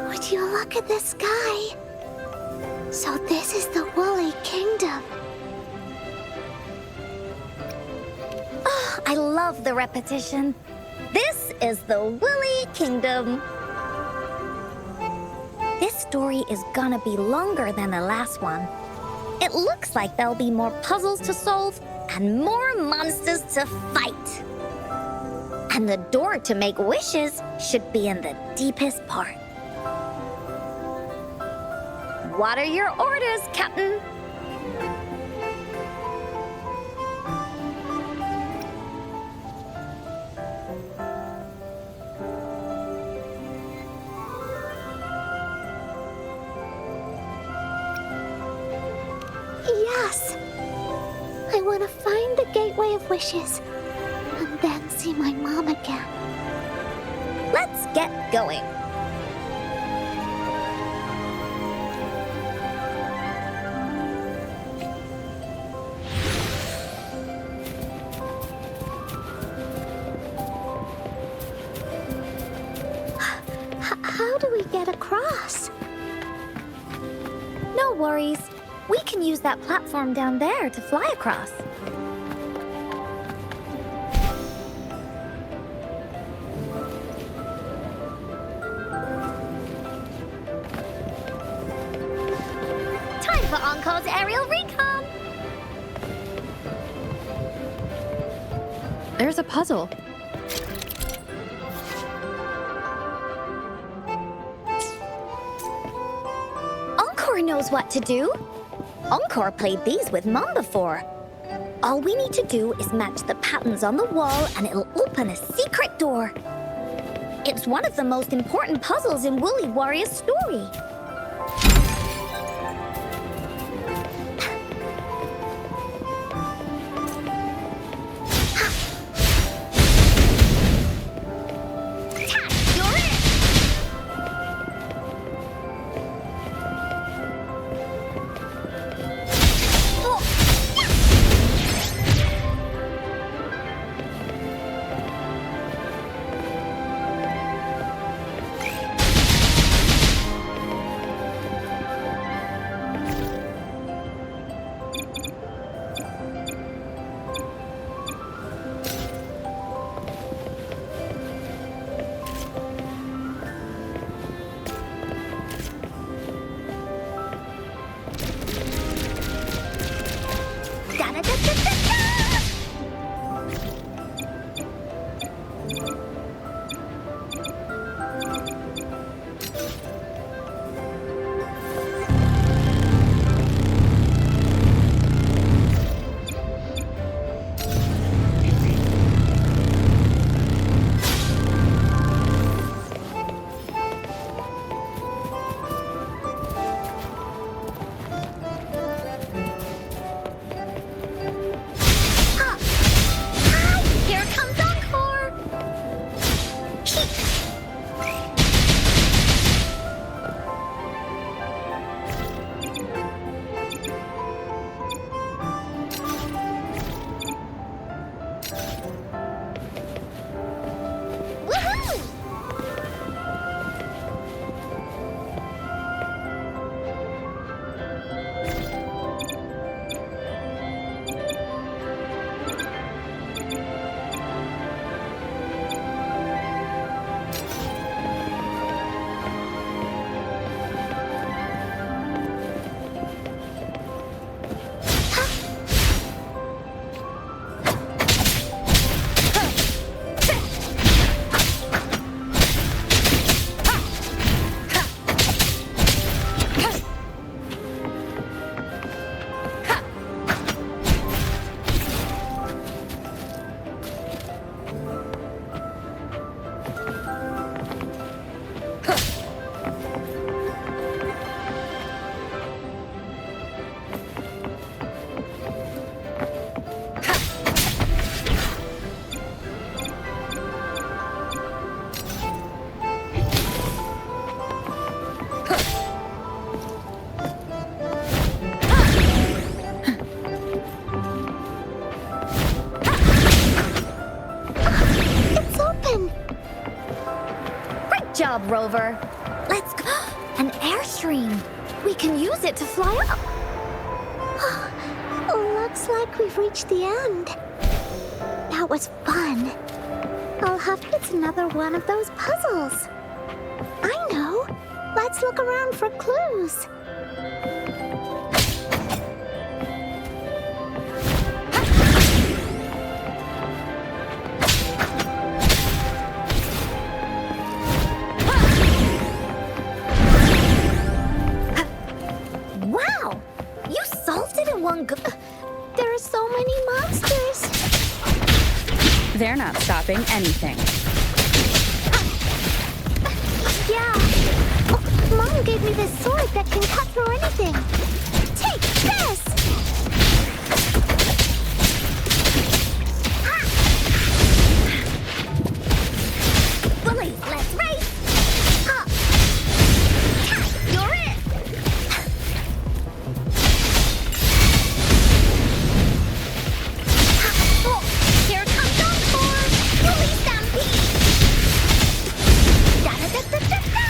Would you look at the sky? So this is the Woolly Kingdom. Oh, I love the repetition. This is the Woolly Kingdom. This story is gonna be longer than the last one. It looks like there'll be more puzzles to solve and more monsters to fight. And the door to make wishes should be in the deepest part. What are your orders, Captain? Yes. I want to find the Gateway of Wishes and then see my mom again. Let's get going. How do we get across? No worries. We can use that platform down there to fly across. Time for Encore's aerial recon! There's a puzzle. Encore knows what to do. Encore played these with Mom before. All we need to do is match the patterns on the wall and it'll open a secret door. It's one of the most important puzzles in Woolly Warrior's story. job, Rover. Let's go. An airstream. We can use it to fly up. Looks like we've reached the end. That was fun. I'll have it's another one of those puzzles. I know. Let's look around for clues. Wow! You solved it in one go. There are so many monsters. They're not stopping anything. Yeah. Oh, Mom gave me this sword that can cut through anything. Take this! Bullies, let's race! Up! You're it! Oh, here comes Encore! Bully stampede! Da-da-da-da-da-da!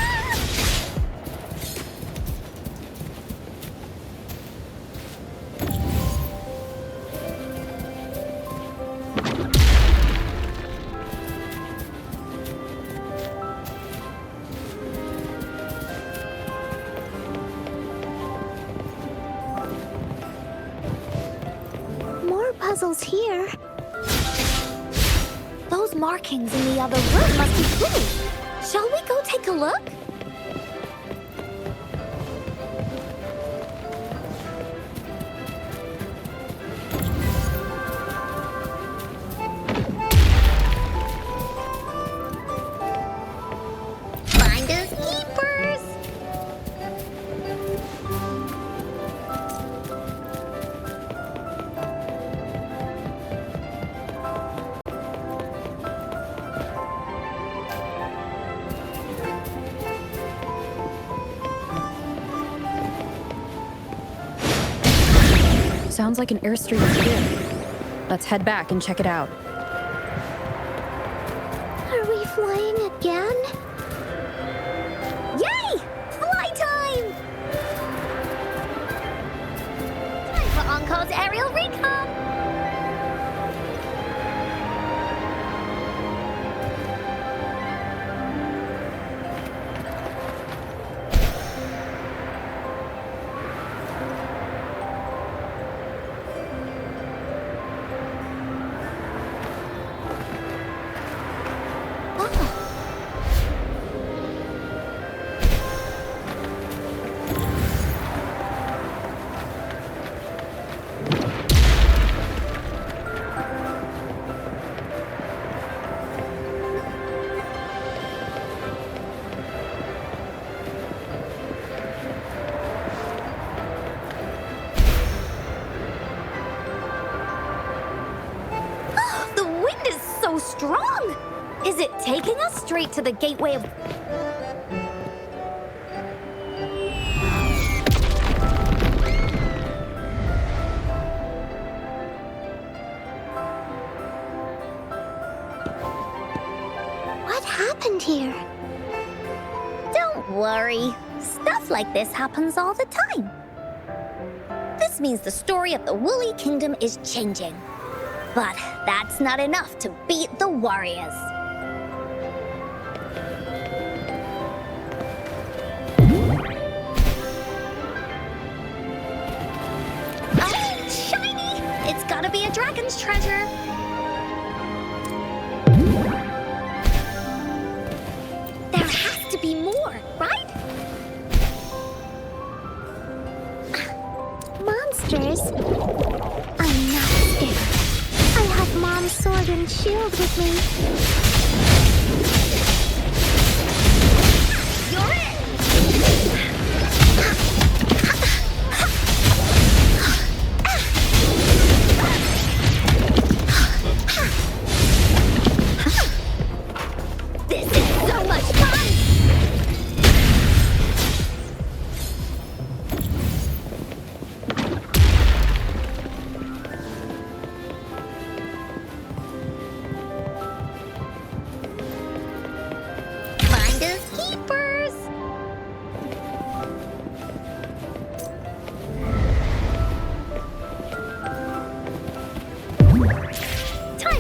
More puzzles here. Those markings in the other room must be clues. Shall we go take a look? Finders keepers! Sounds like an airstream is here. Let's head back and check it out. Are we flying again? Yay! Fly time! Time for Encore's aerial recon! The wind is so strong! Is it taking us straight to the gateway of... What happened here? Don't worry. Stuff like this happens all the time. This means the story of the Woolly Kingdom is changing. But that's not enough to beat the warriors. Oh, shiny! It's gotta be a dragon's treasure. There has to be more, right? Monsters? I'm not scared. I have Mom's sword and shield with me. You're it! This is so much fun!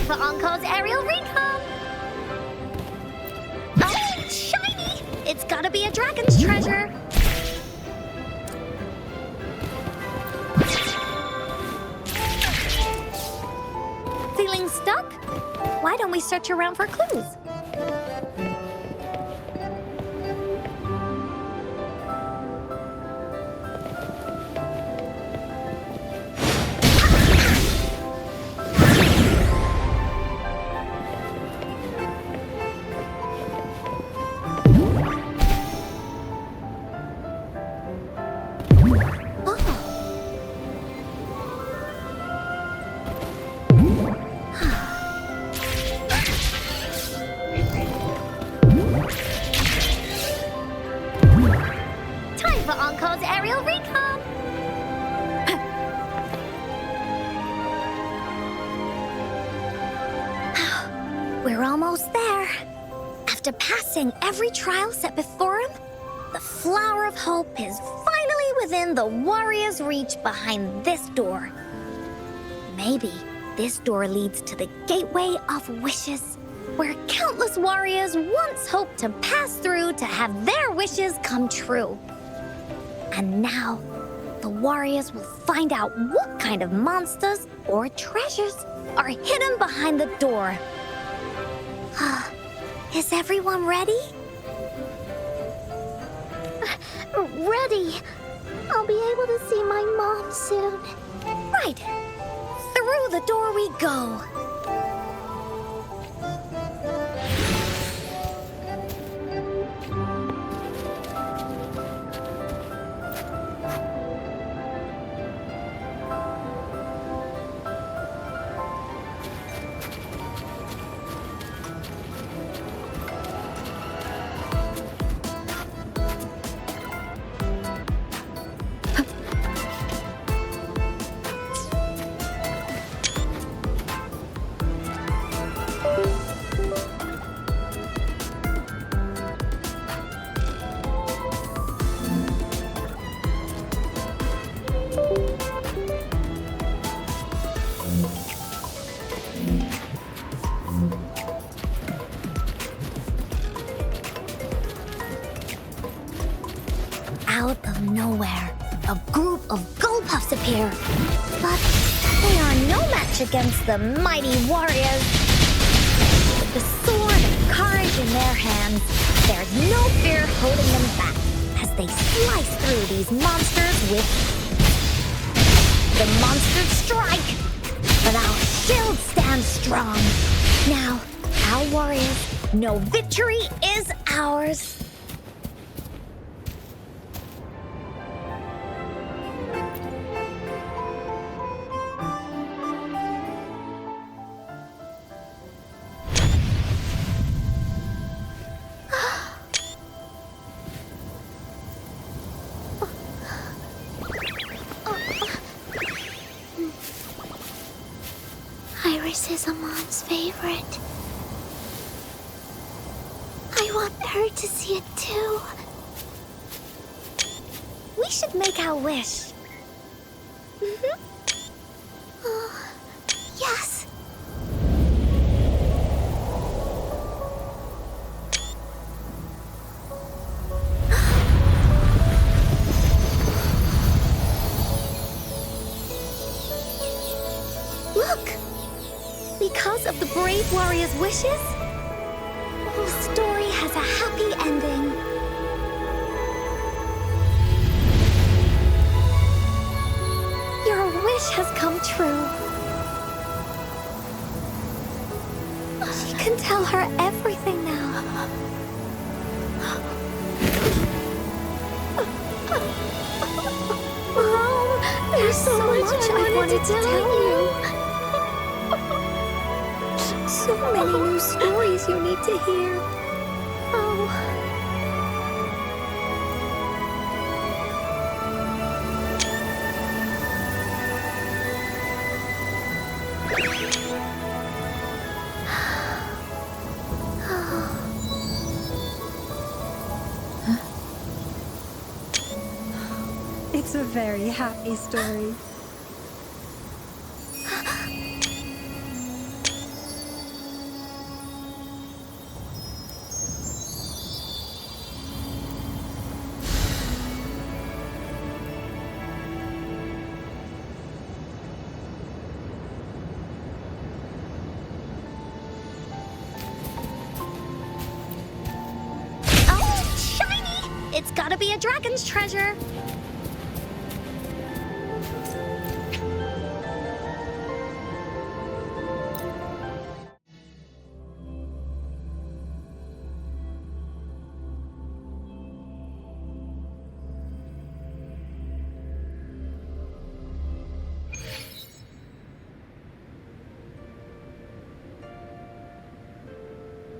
Time for Encore's aerial recon! Oh, shiny! It's gotta be a dragon's treasure! Feeling stuck? Why don't we search around for clues? Time for Encore's aerial recon! We're almost there. After passing every trial set before him, the Flower of Hope is finally within the warrior's reach behind this door. Maybe this door leads to the Gateway of Wishes, where countless warriors once hoped to pass through to have their wishes come true. And now, the warriors will find out what kind of monsters or treasures are hidden behind the door. Is everyone ready? Ready. I'll be able to see my mom soon. Right. Through the door we go. Out of nowhere, a group of Gullpuffs appear. But they are no match against the mighty warriors. With the sword of courage in their hands, there's no fear holding them back as they slice through these monsters with the monsters strike. But our shield stands strong. Now, our warriors know victory is ours. Iris is Amon's favorite. I want her to see it too. We should make our wish. Yes. Look! Because of the brave warrior's wishes, the story has a happy ending. Your wish has come true. She can tell her everything now. Mom, there's so much I wanted to tell you. So many new stories you need to hear. Oh. It's a very happy story. It's gotta be a dragon's treasure.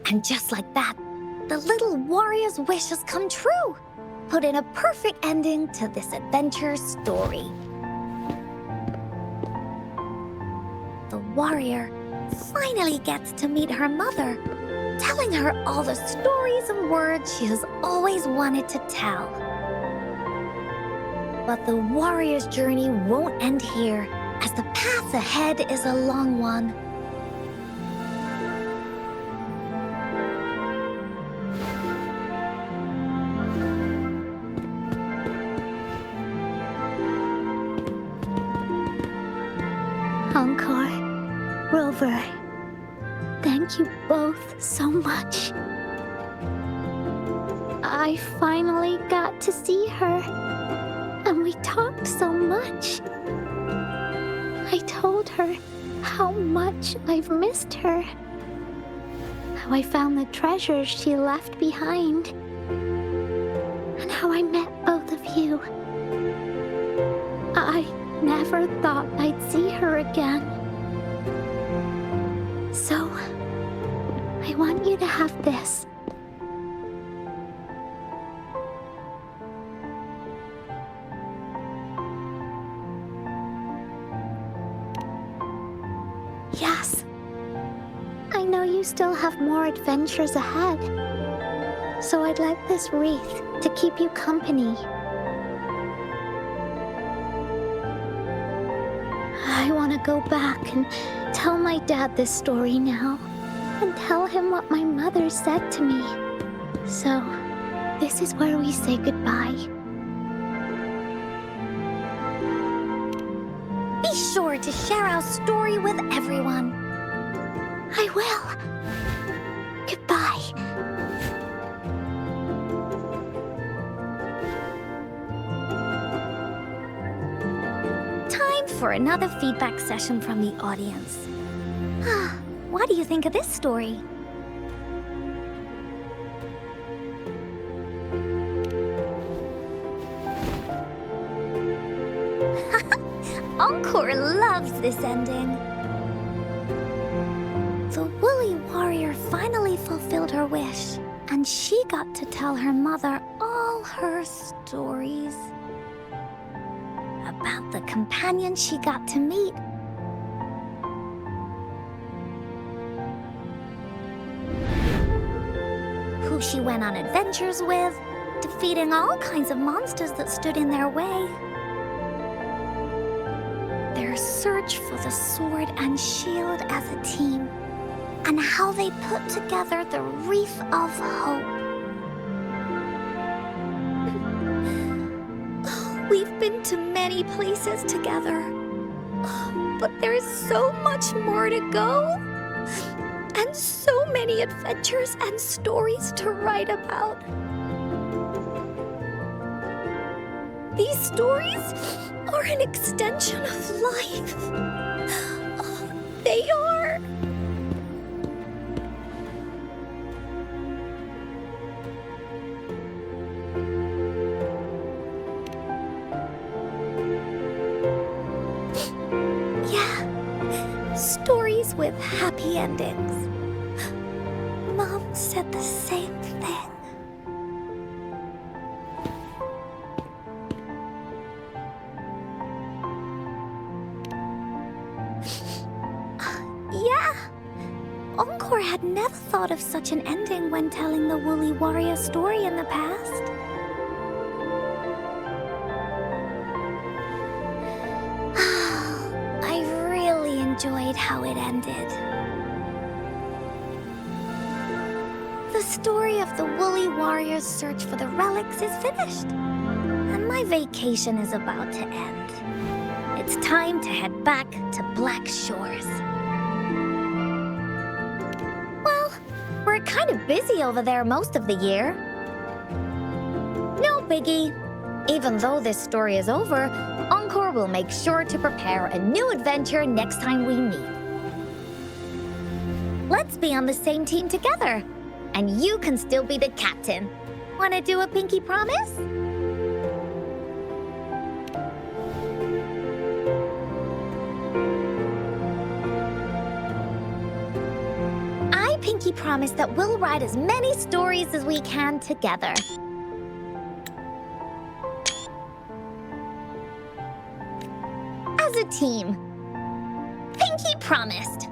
And just like that, the little warrior's wish has come true, put in a perfect ending to this adventure story. The warrior finally gets to meet her mother, telling her all the stories and words she has always wanted to tell. But the warrior's journey won't end here, as the path ahead is a long one. Encore, Rover, thank you both so much. I finally got to see her, and we talked so much. I told her how much I've missed her, how I found the treasures she left behind, and how I met both of you. I never thought I'd see her again. So, I want you to have this. Yes. I know you still have more adventures ahead. So I'd like this wreath to keep you company. I want to go back and tell my dad this story now, and tell him what my mother said to me. So, this is where we say goodbye. Be sure to share our story with everyone. I will. Goodbye. For another feedback session from the audience. What do you think of this story? Encore loves this ending. The woolly warrior finally fulfilled her wish, and she got to tell her mother all her stories. About the companion she got to meet. Who she went on adventures with, defeating all kinds of monsters that stood in their way. Their search for the sword and shield as a team, and how they put together the wreath of hope. We've been to many places together, but there is so much more to go, and so many adventures and stories to write about. These stories are an extension of life. They are. Stories with happy endings. Mom said the same thing. Yeah. Encore had never thought of such an ending when telling the woolly warrior story in the past. Enjoyed how it ended. The story of the woolly warrior's search for the relics is finished, and my vacation is about to end. It's time to head back to Black Shores. Well, we're kind of busy over there most of the year. No biggie. Even though this story is over, Encore will make sure to prepare a new adventure next time we meet. Let's be on the same team together. And you can still be the captain. Wanna do a pinky promise? I pinky promise that we'll write as many stories as we can together. As a team. Pinky promised.